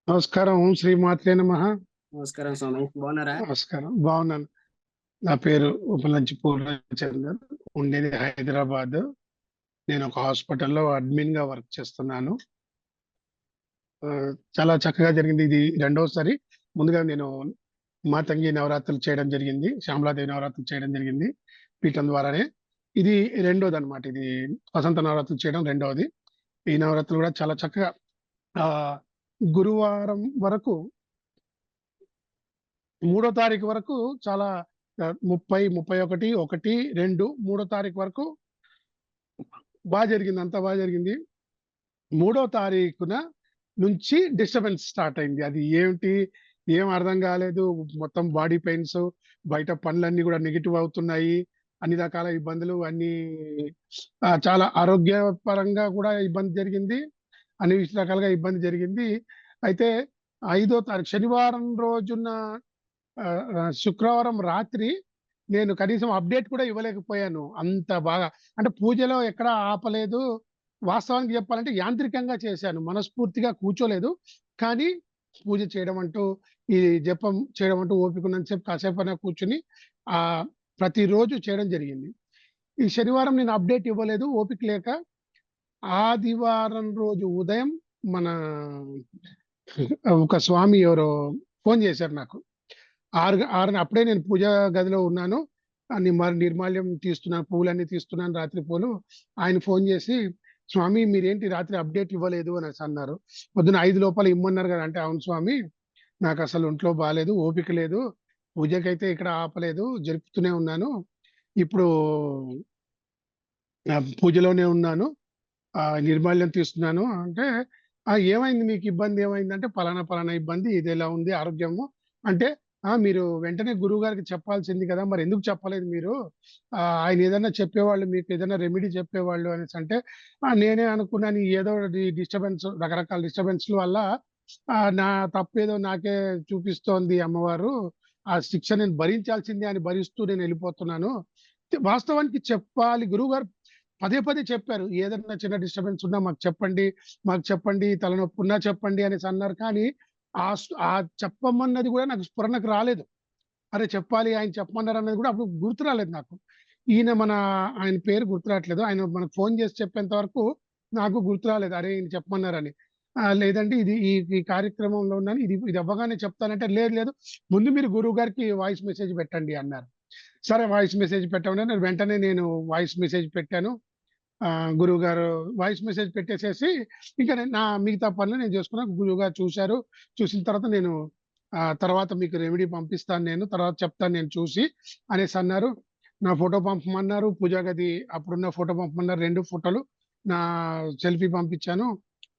నమస్కారం. ఓం శ్రీ మాత్రే నమః. నమస్కారం స్వామి, బాగున్నారా? నమస్కారం. బాగున్నాను. నా పేరు ఉపలంచి పూర్ణచందర్. ఉండేది హైదరాబాద్. నేను ఒక హాస్పిటల్‌లో అడ్మిన్‌గా వర్క్ చేస్తున్నాను. చాలా చక్కగా జరిగింది. ఇది రెండోసారి. ముందుగా నేను మాతంగి నవరాత్రులు చేయడం జరిగింది. శ్యామలాదేవి నవరాత్రులు చేయడం జరిగింది పీఠం ద్వారానే. ఇది రెండోదనమాట. ఇది వసంత నవరాత్రులు చేయడం రెండవది. ఈ నవరాత్రులు కూడా చాలా చక్కగా గురువారం వరకు 3వ తారీఖు వరకు చాలా 30, 31, 1, 2, 3వ తారీఖు వరకు జరిగింది. అంతా జరిగింది. 3వ తారీఖున నుంచి డిస్టర్బెన్స్ స్టార్ట్ అయింది. అది ఏం అర్థం కాలేదు. మొత్తం బాడీ పెయిన్స్, బయట పనులన్నీ కూడా నెగెటివ్ అవుతున్నాయి. అన్ని రకాల ఇబ్బందులు అన్నీ చాలా ఆరోగ్యపరంగా కూడా ఇబ్బంది జరిగింది. అన్ని రకాలుగా ఇబ్బంది జరిగింది. అయితే 5వ తారీఖు శనివారం రోజున శుక్రవారం రాత్రి నేను కనీసం అప్డేట్ కూడా ఇవ్వలేకపోయాను. అంత బాగా అంటే పూజలో ఎక్కడ ఆపలేదు. వాస్తవానికి చెప్పాలంటే యాంత్రికంగా చేశాను. మనస్ఫూర్తిగా కూర్చోలేదు. కానీ పూజ చేయడం అంటూ, ఈ జపం చేయడం అంటూ ఓపిక ఉన్నంత సేపు కాసేపైనా కూర్చొని ప్రతిరోజు చేయడం జరిగింది. ఈ శనివారం నేను అప్డేట్ ఇవ్వలేదు ఓపిక లేక. ఆదివారం రోజు ఉదయం మన ఒక స్వామి ఎవరో ఫోన్ చేశారు నాకు. 6 అప్పుడే నేను పూజా గదిలో ఉన్నాను. నిర్మాల్యం తీస్తున్నాను, పువ్వులన్నీ తీస్తున్నాను, రాత్రి పూలు. ఆయన ఫోన్ చేసి, "స్వామి మీరేంటి రాత్రి అప్డేట్ ఇవ్వలేదు" అనేసి అన్నారు. "పొద్దున 5 లోపల ఇమ్మన్నారు కదా" అంటే, "అవును స్వామి, నాకు అసలు ఒంట్లో బాలేదు, ఓపిక లేదు. పూజకైతే ఇక్కడ ఆపలేదు, జరుపుతూనే ఉన్నాను. ఇప్పుడు పూజలోనే ఉన్నాను. నిర్మాల్యం తీస్తున్నాను" అంటే, "ఏమైంది, మీకు ఇబ్బంది ఏమైందంటే" పలానా ఇబ్బంది, ఇది ఎలా ఉంది ఆరోగ్యము అంటే, మీరు వెంటనే గురువుగారికి చెప్పాల్సింది కదా, మరి ఎందుకు చెప్పలేదు మీరు? ఆయన ఏదైనా చెప్పేవాళ్ళు, మీకు ఏదైనా రెమెడీ చెప్పేవాళ్ళు అనేసి అంటే, నేనే అనుకున్నాను ఏదో డిస్టర్బెన్స్, రకరకాల డిస్టర్బెన్స్‌ల వల్ల నా తప్పేదో నాకే చూపిస్తోంది అమ్మవారు. ఆ శిక్ష నేను భరించాల్సిందే అని భరిస్తూ నేను వెళ్ళిపోతున్నాను. వాస్తవానికి చెప్పాలి, గురువుగారు పదే చెప్పారు. ఏదన్నా చిన్న డిస్టర్బెన్స్ ఉన్నా మాకు చెప్పండి, తలనొప్పి ఉన్నా చెప్పండి అనేసి అన్నారు. కానీ చెప్పమన్నది కూడా నాకు స్ఫురణకు రాలేదు. అరే చెప్పాలి, ఆయన చెప్పమన్నారు అన్నది కూడా అప్పుడు గుర్తు రాలేదు నాకు. ఆయన పేరు గుర్తు రావట్లేదు. ఆయన మనకు ఫోన్ చేసి చెప్పేంత వరకు నాకు గుర్తు రాలేదు. అరే ఈయన చెప్పమన్నారని. లేదండి ఇది ఈ కార్యక్రమంలో ఉన్నాను. ఇది అవ్వగానే చెప్తానంటే, లేదు ముందు మీరు గురువు గారికి వాయిస్ మెసేజ్ పెట్టండి అన్నారు. సరే వాయిస్ మెసేజ్ పెట్టమని వెంటనే నేను వాయిస్ మెసేజ్ పెట్టాను. గురువుగారు వాయిస్ మెసేజ్ పెట్టేసేసి ఇంకా నా మిగతా పనులు నేను చేసుకున్నా. గురువుగారు చూశారు. చూసిన తర్వాత నేను తర్వాత మీకు రెమెడీ పంపిస్తాను, నేను తర్వాత చెప్తాను నేను చూసి అనేసి అన్నారు. నా ఫోటో పంపమన్నారు. పూజా గది అప్పుడున్న ఫోటో పంపమన్నారు. 2 ఫోటోలు నా సెల్ఫీ పంపించాను.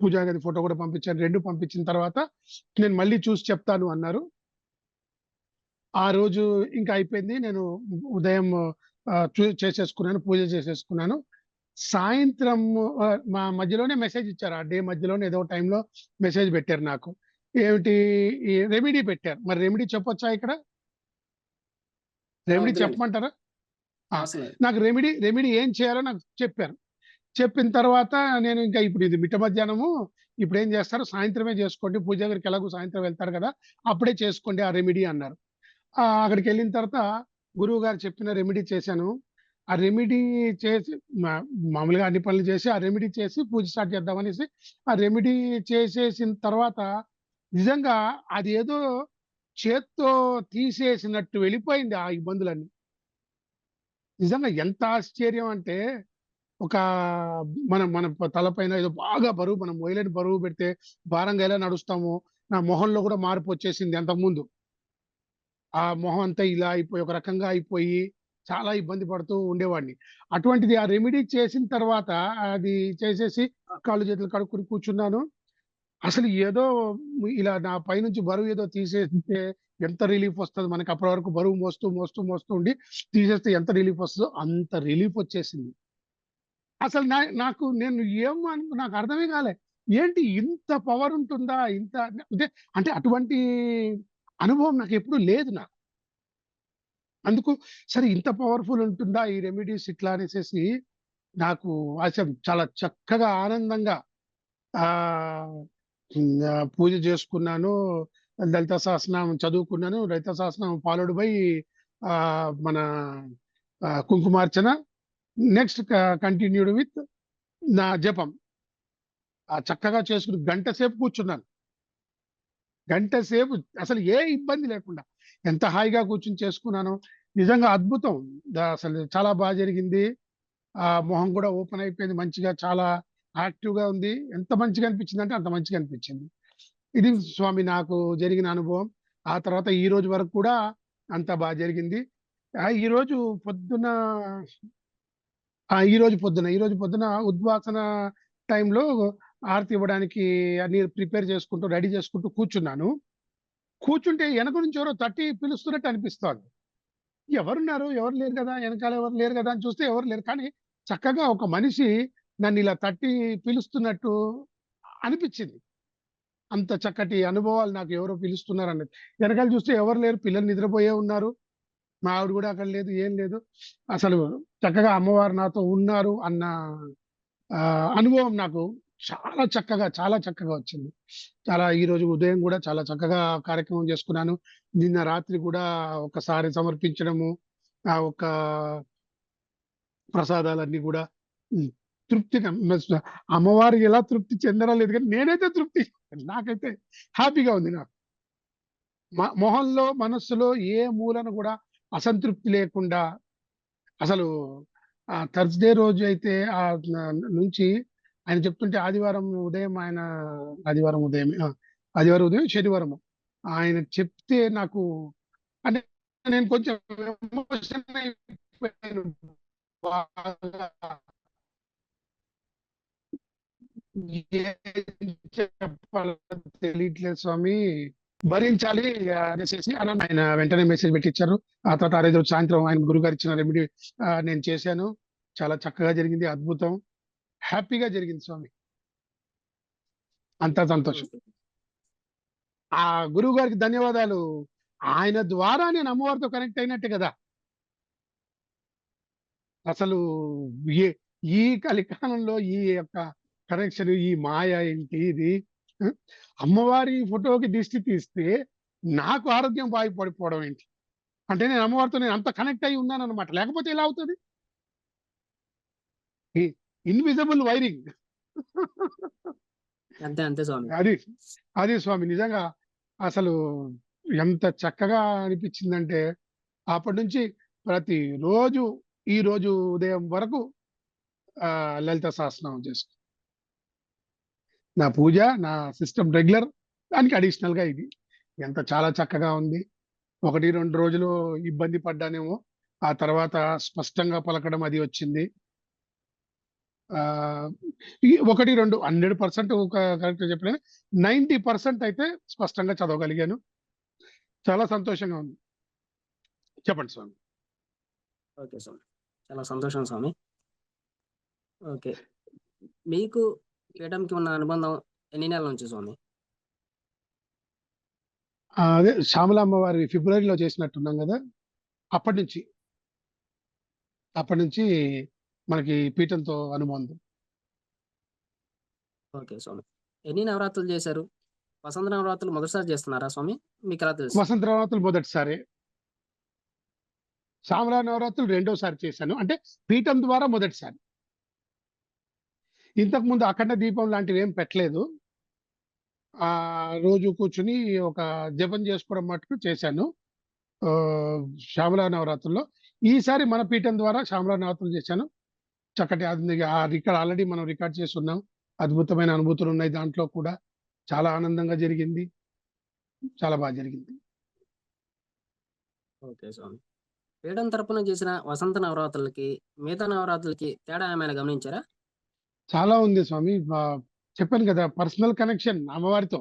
పూజా గది ఫోటో కూడా పంపించాను. 2 పంపించిన తర్వాత నేను మళ్ళీ చూసి చెప్తాను అన్నారు. ఆ రోజు ఇంకా అయిపోయింది. నేను ఉదయం చేసేసుకున్నాను, పూజ చేసేసుకున్నాను. సాయంత్రం మా మధ్యలోనే మెసేజ్ ఇచ్చారు. ఆ డే మధ్యలోనే ఏదో టైంలో మెసేజ్ పెట్టారు నాకు. ఏమిటి, ఈ రెమెడీ పెట్టారు. మరి రెమెడీ చెప్పొచ్చా ఇక్కడ? రెమెడీ చెప్పమంటారా? నాకు రెమెడీ ఏం చేయాలో నాకు చెప్పారు. చెప్పిన తర్వాత నేను ఇంకా ఇప్పుడు ఇది మిట్ట మధ్యాహ్నము, ఇప్పుడేం చేస్తారు, సాయంత్రమే చేసుకోండి, పూజ దగ్గరికి ఎలాగో సాయంత్రం వెళ్తారు కదా, అప్పుడే చేసుకోండి ఆ రెమెడీ అన్నారు. అక్కడికి వెళ్ళిన తర్వాత గురువు గారు చెప్పిన రెమెడీ చేశాను. ఆ రెమెడీ చేసి మామూలుగా అన్ని పనులు చేసి ఆ రెమెడీ చేసి పూజ స్టార్ట్ చేద్దామనేసి ఆ రెమెడీ చేసేసిన తర్వాత నిజంగా అది ఏదో చేత్తో తీసేసినట్టు వెళ్ళిపోయింది ఆ ఇబ్బందులన్నీ. నిజంగా ఎంత ఆశ్చర్యం అంటే, ఒక మన తలపైన ఏదో బాగా బరువు, మనం మొయలేని బరువు పెడితే భారంగా ఎలా నడుస్తామో, నా మొహంలో కూడా మార్పు వచ్చేసింది. అంతకుముందు ఆ మొహం అంతా ఇలా అయిపోయి, ఒక రకంగా అయిపోయి చాలా ఇబ్బంది పడుతూ ఉండేవాడిని. అటువంటిది ఆ రెమెడీ చేసిన తర్వాత అది చేసేసి కాళ్ళు చేతులు కడుక్కొని కూర్చున్నాను. అసలు ఏదో ఇలా నా పైనుంచి బరువు ఏదో తీసేస్తే ఎంత రిలీఫ్ వస్తది మనకి. అప్పటి వరకు బరువు మోస్తూ ఉండి తీసేస్తే ఎంత రిలీఫ్ వస్తదో అంత రిలీఫ్ వచ్చేసింది. అసలు నేను నాకు అర్థమే కాలే. ఏంటి ఇంత పవర్ ఉంటుందా? ఇంత అంటే అంటే అటువంటి అనుభవం నాకెప్పుడు లేదు నాకు. అందుకు సరే ఇంత పవర్‌ఫుల్ ఉంటుందా ఈ రెమెడీస్ ఇట్లా అనేసేసి నాకు చాలా చక్కగా ఆనందంగా ఆహ్, పూజ చేసుకున్నాను. లలిత సహస్రనామం చదువుకున్నాను. లలిత సహస్రనామం ఫాలోడ్ బై మన కుంకుమార్చన. నెక్స్ట్ కంటిన్యూడ్ విత్ నా జపం. చక్కగా చేసుకుని గంట సేపు కూర్చున్నాను. గంట సేపు అసలు ఏ ఇబ్బంది లేకుండా ఎంత హాయిగా కూర్చొని చేసుకున్నానో నిజంగా అద్భుతం. అసలు చాలా జరిగింది. మొహం కూడా ఓపెన్ అయిపోయింది. మంచిగా చాలా యాక్టివ్‌గా ఉంది. ఎంత మంచిగా అనిపించిందంటే అంత మంచిగా అనిపించింది. ఇది స్వామి నాకు జరిగిన అనుభవం. ఆ తర్వాత ఈ రోజు వరకు కూడా అంతా జరిగింది. ఈరోజు పొద్దున ఈ రోజు పొద్దున ఉద్వాసన టైంలో హారతి ఇవ్వడానికి అన్ని ప్రిపేర్ చేసుకుంటూ, రెడీ చేసుకుంటూ కూర్చున్నాను. కూర్చుంటే వెనక నుంచి ఎవరో తట్టి పిలుస్తున్నట్టు అనిపిస్తోంది. ఎవరున్నారు? ఎవరు లేరు గదా! ఎనకాల ఎవరు లేరు గదా! అని చూస్తే ఎవరు లేరు. కానీ చక్కగా ఒక మనిషి నన్నిలా తట్టి పిలుస్తున్నట్టు అనిపిచ్చింది. అంత చక్కటి అనుభవాలు నాకు ఎవరో పిలుస్తున్నారన్నది. వెనకాల చూస్తే ఎవరు లేరు. పిల్లలు నిద్రపోయే ఉన్నారు. మా ఆవిడ గూడా అక్కడ లేదు. ఏం లేదు. అసలు చక్కగా అమ్మవారు నాతో ఉన్నారు అన్న అనుభవం నాకు చాలా చక్కగా వచ్చింది. ఈరోజు ఉదయం గూడా చాలా చక్కగా కార్యక్రమం చేసుకున్నాను. నిన్న రాత్రి గూడా ఒకసారి సమర్పించడము, ఆ ఒక్క ప్రసాదాలన్నీ గూడా హ్మ్. తృప్తిగా అమ్మవారు ఎలా తృప్తి చెందరో లేదు గానీ, నేనైతే నాకైతే హ్యాపీగా ఉంది నాకు. మొహంలో, మనస్సులో ఏ మూలన గూడా అసంతృప్తి లేకుండా అసలు థర్స్‌డే రోజు అయితే నుంచి ఆయన చెప్తుంటే ఆదివారం ఉదయమే ఆదివారం ఉదయం, శనివారము. ఆయన చెప్తే నాకు అంటే నేను కొంచెం ఎమోషన్ అయిపోయాను బాగా. ఏం చెప్పాలో తెలియట్లేదు స్వామి. భరించాలి అనేసేసి అన్నాను. ఆయన వెంటనే మెసేజ్ పెట్టిచ్చారు. ఆ తర్వాత ఆ రోజు సాయంత్రం ఆయన గురువుగారు ఇచ్చిన రెమెడీ నేను చేశాను. చాలా చక్కగా జరిగింది. అద్భుతం. హ్యాపీగా జరిగింది స్వామి. అంతా సంతోషం. ఓకే. ఆ గురువుగారికి ధన్యవాదాలు. ఆయన ద్వారా నేను అమ్మవారితో కనెక్ట్ అయినట్టే గదా! అసలు ఏ ఈ కలికాలంలో ఈ యొక్క కనెక్షన్, ఈ మాయ ఏంటి ఇది? హ్మ్. అమ్మవారి ఫోటోకి దిష్టి తీస్తే నాకు ఆరోగ్యం బాగుపడిపోవడం ఏంటి? అంటే నేను అమ్మవారితో అంత కనెక్ట్ అయ్యి ఉన్నానన్నమాట. లేకపోతే ఎలా అవుతది? ఇ ఇన్విజిబుల్ వైరింగ్. అంతే అంతే స్వామి. అది. అది స్వామి. నిజంగా అసలు ఎంత చక్కగా అనిపించిందంటే, అప్పటినుంచి ప్రతిరోజు ఈ రోజు ఉదయం వరకు లలిత సహస్రనామం నా పూజ, నా సిస్టమ్ రెగ్యులర్. దానికి అడిషనల్‌గా ఇది. చాలా చక్కగా ఉంది. 1, 2 రోజులు ఇబ్బంది పడ్డానేమో. ఆ తర్వాత స్పష్టంగా పలకడం అది వచ్చింది. ఆహ్, ఈ 1, 2 100% కరెక్ట్‌గా చెప్పలేను. 90% అయితే స్పష్టంగా చదవగలిగాను. చాలా సంతోషంగా ఉంది. చెప్పండి స్వామి. ఓకే స్వామి. చాలా సంతోషం స్వామి. ఓకే. మీకు పీఠంకి ఉన్న అనుబంధం ఎన్ని నెలల నుంచి స్వామి? అదే శ్యామలాంబ వారి ఫిబ్రవరిలో చేసినట్టున్నాం గదా! అప్పటినుంచి, అప్పటినుంచి మనకి పీఠంతో అనుబంధం. ఓకే స్వామి. ఎన్ని నవరాత్రులు చేశారు? వసంత నవరాత్రులు మొదటిసారి చేస్తున్నారా స్వామి? మీకెలా తెలుసు? వసంత నవరాత్రులు మొదటిసారే. శ్యామల నవరాత్రులు రెండోసారి చేశాను. అంటే పీఠం ద్వారా మొదటిసారి. ఇంతకుముందు అఖండ దీపం లాంటివేం పెట్టలేదు. రోజు కూర్చొని ఒక జపం చేసుకోవడం మట్టుకు చేశాను. ఆహ్, శ్యామల నవరాత్రుల్లో. ఈసారి మన పీఠం ద్వారా శ్యామల నవరాత్రులు చేశాను. చక్కటి అది ఆల్రెడీ మనం రికార్డ్ చేసున్నాం. అద్భుతమైన అనుభూతులున్నాయి దాంట్లో కూడా. చాలా ఆనందంగా జరిగింది. చాలా జరిగింది. ఓకే స్వామి. పీఠం తరపున చేసిన వసంత నవరాత్రులకి, మిగతా నవరాత్రులకి తేడా ఏమైనా గమనించారా? చాలా ఉంది స్వామి. చెప్పాను కదా! పర్సనల్ కనెక్షన్ అమ్మవారితో.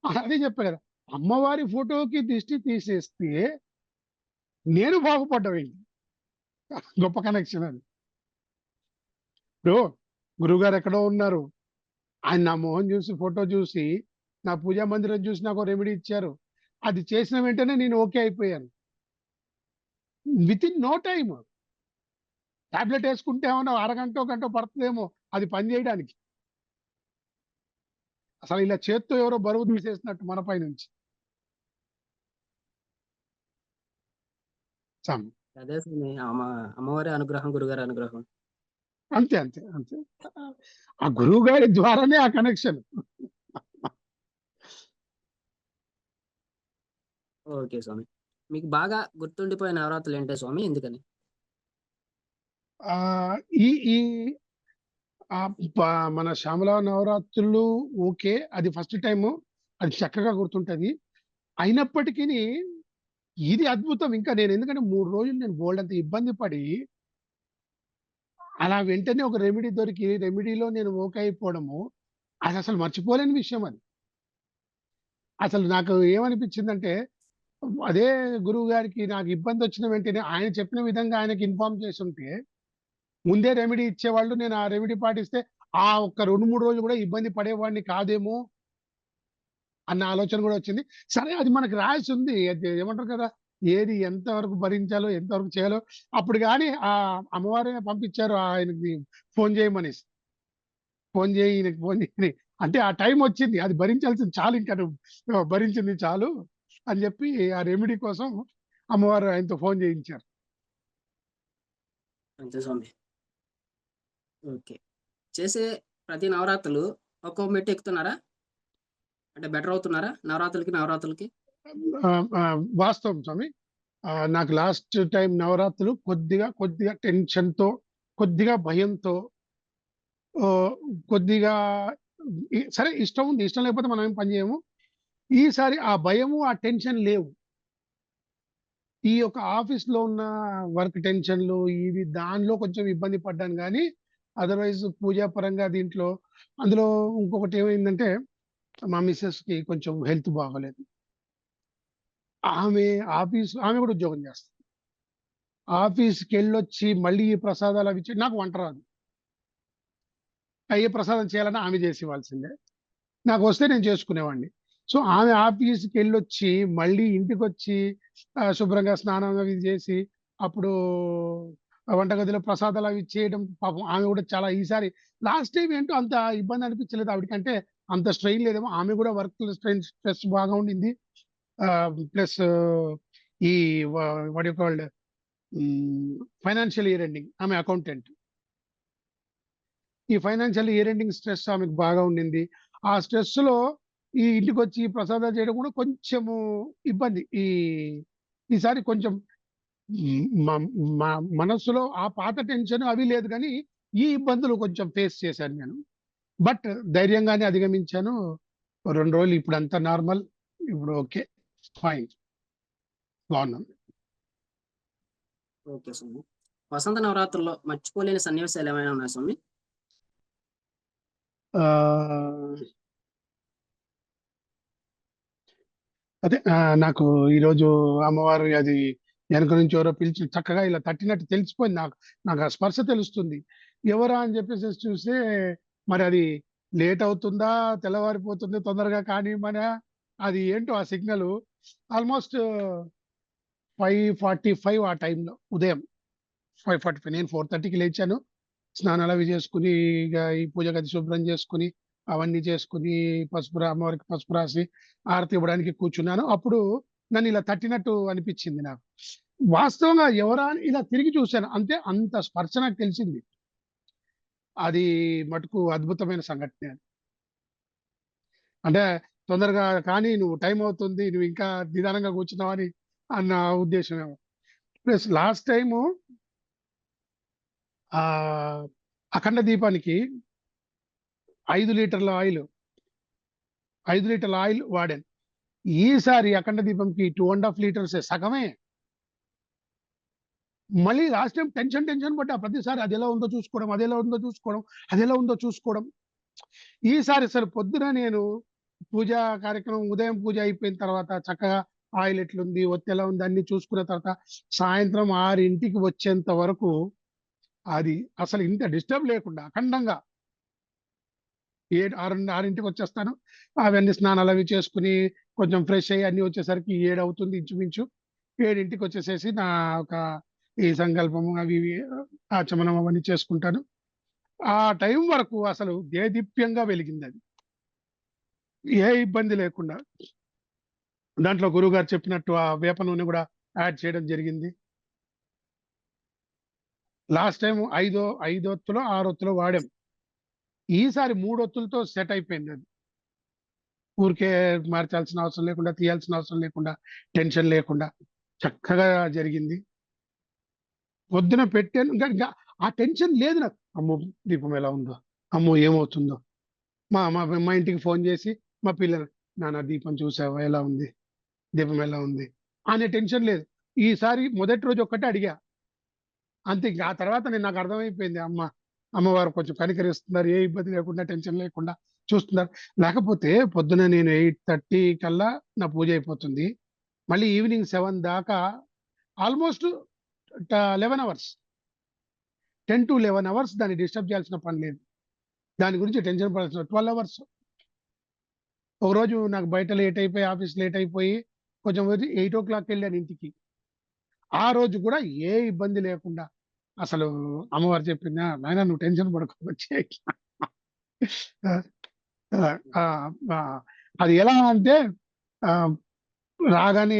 అదే చెప్పా గదా! అమ్మవారి ఫోటోకి దిష్టి తీసేస్తే నేను బాగుపడ్డం ఏంటి? గొప్ప కనెక్షన్ అది. ఇప్పుడు గురువుగారు ఎక్కడో ఉన్నారు. ఆయన నా మొహం చూసి, ఫోటో చూసి, నా పూజా మందిరం చూసి నాకో రెమెడీ ఇచ్చారు. అది చేసిన వెంటనే నేను ఓకే అయిపోయాను. Within no time. టాబ్లెట్ యేసుకుంటే ఏమన్నా అరగంటో, గంటో పడుతదేమో అది పని జేయడానికి. అసలు ఇలా చేత్తో ఎవరో బరువు తీసేసినట్టు మన పైనుంచి. సం అదే స్వామి. అమ్మవారి అనుగ్రహం, గురుగారి అనుగ్రహం. అంతే. అంతే. అంతే. ఆ గురువుగారి ద్వారానే ఆ కనెక్షన్. ఓకే స్వామి. మీకు బాగా గుర్తుండిపోయే నవరాత్రులేంటి స్వామి? ఎందుకని? ఆహ్, ఈ ఈ ఆహ్, ప మన శ్యామల నవరాత్రులు ఓకే. అది ఫస్ట్ టైము. అది చక్కగా గుర్తుంటది. అయినప్పటికిని ఇది అద్భుతం. ఇంకా నేను ఎందుకంటే 3 రోజులు నేను బోలెడంత ఇబ్బంది పడి, అలా వెంటనే ఒక రెమెడీ దొరికి, రెమెడీలో నేను ఓకే అయిపోవడము, అదసలు మర్చిపోలేని విషయం అది. అసలు నాకు ఏమనిపించిందంటే, అదే గురువుగారికి నాకు ఇబ్బందొచ్చిన వెంటనే ఆయన చెప్పిన విధంగా ఆయనకి ఇన్ఫార్మ్ చేసుంటే, ముందే రెమెడీ ఇచ్చేవాళ్ళు. నేను ఆ రెమెడీ పాటిస్తే, ఆ ఒక్క 2, 3 రోజులు గూడా ఇబ్బంది పడేవాడిని కాదేమో అన్న ఆలోచన గూడా వచ్చింది. సరే అది మనకు రాసుంది. అది ఏమంటారు కదా! ఏది ఎంతవరకు భరించాలో, ఎంతవరకు చేయాలో అప్పుడు గాని అమ్మవారే పంపించారు ఆయనకి ఫోను జేయమనేసి. ఫోను జేయి, ఈయనకి ఫోను జేయని. అంటే ఆ టైమొచ్చింది. అది భరించాల్సింది చాలు ఇంక నువ్వు భరించింది చాలు అని జెప్పి ఆ రెమెడీ కోసం అమ్మవారు ఆయనతో ఫోను జేయించారు. అంతే స్వామి. ఓకే. చేసే ప్రతి నవరాత్రులు ఒక్కో మెట్టు ఎక్కుతున్నారా? అంటే బెటర్ అవుతున్నారా? నవరాత్రులకి? వాస్తవం స్వామి. నాకు లాస్ట్ టైమ్ నవరాత్రులు కొద్దిగా టెన్షన్‌తో, కొద్దిగా భయంతో, ఆహ్, కొద్దిగా సరే ఇష్టం ఉంది. ఇష్టం లేకపోతే మనం ఏం పని జేయము. ఈసారి ఆ భయము, ఆ టెన్షన్ లేవు. ఈ యొక్క ఆఫీస్‌లో ఉన్న వర్క్ టెన్షన్‌లు ఇవి దానిలో కొంచెం ఇబ్బంది పడ్డాను గానీ, అదర్‌వైజ్ పూజా పరంగా దీంట్లో అందులో ఇంకొకటి ఏమైందంటే, మా మిసెస్‌కి కొంచెం హెల్త్ బాగోలేదు. ఆమె ఆమె గూడా ఉద్యోగం చేస్తది. ఆఫీస్‌కెళ్ళొచ్చి మళ్ళీ ఈ ప్రసాదాలవి నాకు వంట రాదు. ఏ ప్రసాదం చేయాలన్నా ఆమె చేసి ఇవ్వాల్సిందే. నాకొస్తే నేను చేసుకునేవాడిని. సో, ఆమె ఆఫీస్‌కెళ్ళొచ్చి, మళ్ళీ ఇంటికొచ్చి శుభ్రంగా స్నానం అవి చేసి, అప్పుడు వంటగదిలో ప్రసాదాలవి చేయడం పాపం ఆమె గూడా చాలా ఈసారి లాస్ట్ టైమ్ ఏంటో అంత ఇబ్బంది అనిపించలేదు ఆవిడకి. అంటే అంత స్ట్రెయిన్ లేదేమో. ఆమె గూడా వర్క్ స్ట్రెస్ బాగా ఉండింది. ప్లస్ ఈ వ వాట్ యూ కాల్డ్ హ్మ్. Financial year ending. ఆమె అకౌంటెంట్. ఈ ఫైనాన్షియల్ ఇయర్ ఎండింగ్ స్ట్రెస్ ఆమెకు బాగా ఉండింది. ఆ స్ట్రెస్‌లో ఈ ఇంటికొచ్చి ప్రసాదాలు చేయడం కూడా కొంచెము ఇబ్బంది. ఈసారి కొంచెం హ్మ్. మ మ మనస్సులో ఆ పాత టెన్షన్ అవి లేదు గానీ, ఈ ఇబ్బందులు కొంచెం ఫేస్ చేశాను నేను. బట్ ధైర్యంగానే అధిగమించాను. 2 రోజులు ఇప్పుడంతా నార్మల్. ఇప్పుడు ఓకే. ఫైన్. బావున్నాను. ఓకే స్వామి. వసంత నవరాత్రుల్లో మర్చిపోలేని సన్నివేశాలేమైనా ఉన్నాయా స్వామి? ఆహ్, అదే నాకు ఈరోజు అమ్మవారు అది వెనక నుంచి ఎవరో పిలిచి చక్కగా ఇలా తట్టినట్టు తెలిసిపోయింది నాకు. నాకు ఆ స్పర్శ తెలుస్తుంది. ఎవరా అని చెప్పేసేసి చూస్తే మరి అది లేట్ అవుతుందా? తెల్లవారిపోతుంది తొందరగా కానివ్వమనా? అది ఏంటో ఆ సిగ్నలు ఆల్‌మోస్ట్ 5:45 ఆ టైంలో ఉదయం 5:45 నేను 4:30కి లేచాను. స్నానాలవి చేసుకొని, ఇగ ఈ పూజ గది శుభ్రం చేసుకొని, అవన్నీ చేసుకొని, అమ్మవారికి పసుపు రాసి, హారతి ఇవ్వడానికి కూర్చున్నాను. అప్పుడు నన్నిలా తట్టినట్టు అనిపిచ్చింది నాకు. వాస్తవంగా ఎవరా అని ఇలా తిరిగి చూసాను. అంతే అంత స్పర్శ నాకు తెలిసింది. అది మటుకు అద్భుతమైన సంఘటనే అది. అంటే తొందరగా కానీ నువ్వు టైం అవుతుంది. నువ్వు ఇంకా నిదానంగా కూర్చున్నావని అన్న ఉద్దేశ్యమేమో. ప్లస్ లాస్ట్ టైము ఆహ్, అఖండ దీపానికి 5 లీటర్ల ఆయిలు, 5 లీటర్ల ఆయిల్ వాడాను. ఈసారి అఖండ దీపంకి 2 ½ లీటర్సే సగమే. మళ్ళీ లాస్ట్ టైమ్ టెన్షన్ పడ్డా. ప్రతిసారి అదెలా ఉందో చూసుకోవడం, అదెలా ఉందో చూసుకోవడం, అదెలా ఉందో చూసుకోవడం. ఈసారి అసలు పొద్దున నేను పూజా కార్యక్రమం ఉదయం పూజ అయిపోయిన తర్వాత చక్కగా ఆయిల్ ఎట్లుంది, ఒత్తెలా ఉంది అన్నీ చూసుకున్న తర్వాత సాయంత్రం 6కి వచ్చేంత వరకు అది అసలు ఇంత డిస్టర్బ్ లేకుండా అఖండంగా 6కి వచ్చేస్తాను. అవన్నీ స్నానాలు అవి చేసుకుని కొంచెం ఫ్రెష్ అయ్యి అన్నీ వచ్చేసరికి 7 అవుతుంది ఇంచుమించు. 7కి వచ్చేసేసి నా ఒక ఈ సంకల్పము అవి ఇవి ఆచమనం అవన్నీ చేసుకుంటాను. ఆ టైం వరకు అసలు దేదీప్యంగా వెలిగిందది. ఏ ఇబ్బంది లేకుండా. దాంట్లో గురువుగారు చెప్పినట్టు ఆ వేప నూనె గూడా యాడ్ చేయడం జరిగింది. లాస్ట్ టైము ఐదొత్తులో, 6 ఒత్తులో వాడాం. ఈసారి 3 ఒత్తులతో సెట్ అయిపోయిందది. ఊరికే మార్చాల్సిన అవసరం లేకుండా, తీయాల్సిన అవసరం లేకుండా, టెన్షన్ లేకుండా చక్కగా జరిగింది. పొద్దున పెట్టాను. ఇంకా ఆ టెన్షన్ లేదు నాకు. అమ్మో! దీపం ఎలా ఉందో? అమ్మో! ఏమవుతుందో? మా మా మా ఇంటికి ఫోను చేసి మా పిల్లలు, "నాన్న దీపం చూసావా ఎలా ఉంది? దీపం ఎలా ఉంది?" అనే టెన్షన్ లేదు. ఈసారి మొదటి రోజు ఒక్కటే అడిగా. అంతే. ఇంక ఆ తర్వాత నాకు అర్థమైపోయింది. అమ్మవారు కొంచెం కనికరిస్తున్నారు. ఏ ఇబ్బంది లేకుండా, టెన్షన్ లేకుండా చూస్తున్నారు. లేకపోతే పొద్దున నేను 8:30 కల్లా నా పూజ అయిపోతుంది. మళ్ళీ ఈవినింగ్ 7 దాకా ఆల్‌మోస్ట్ 11 అవర్స్. 10-11 అవర్స్ దాన్ని డిస్టర్బ్ చేయాల్సిన పని లేదు. దాని గురించి టెన్షన్ పడాల్సిన 12 అవర్స్. ఒకరోజు నాకు బయట లేట్ అయిపోయి, ఆఫీస్ లేట్ అయిపోయి కొంచెం 8:00 వెళ్ళాను ఇంటికి. ఆ రోజు కూడా ఏ ఇబ్బంది లేకుండా అసలు అమ్మవారు చెప్పింది, "నాయనా నువ్వు టెన్షన్ పడకు వచ్చేయి." ఆ! ఆ! ఆ! ఆ! అది ఎలా అంటే ఆహ్, రాగానే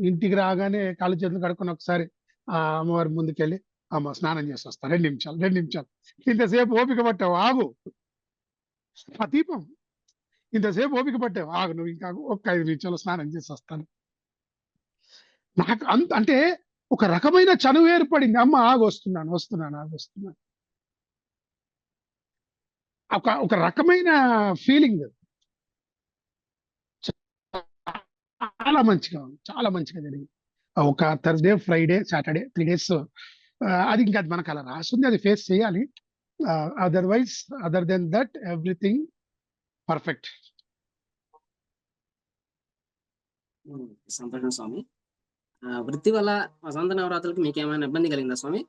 ఇంటికి రాగానే కాళ్ళు చేతులు కడుక్కొని ఒకసారి అమ్మవారి ముందుకెళ్ళి, "అమ్మ స్నానం చేసొస్తా. 2 నిమిషాలు, 2 నిమిషాలు." "ఇంతసేపు ఓపిక పట్టావు ఆగు." ఆ దీపం "ఇంతసేపు ఓపిక పట్టావు ఆగు నువ్వు ఇంకా ఒక్క 5 నిమిషాల్లో స్నానం చేసొస్తాను." నాకు అంటే ఒక రకమైన చనువు ఏర్పడింది. అమ్మ ఆగు వస్తున్నాను, వస్తున్నాను, ఆగొస్తున్నాను. ఒక రకమైన ఫీలింగ్. చాలా మంచిగా ఉంది. చాలా మంచిగా జరిగింది. ఒక థర్స్‌డే, ఫ్రైడే, సాటర్‌డే 3 డేస్ అది ఇంకా మనకు అలా రాసుంది. అది ఫేస్ చేయాలి. Otherwise other than that everything perfect. సంతోషం స్వామి. వృత్తి వల్ల వసంత నవరాత్రులకి మీకేమైనా ఇబ్బంది కలిగిందా స్వామి?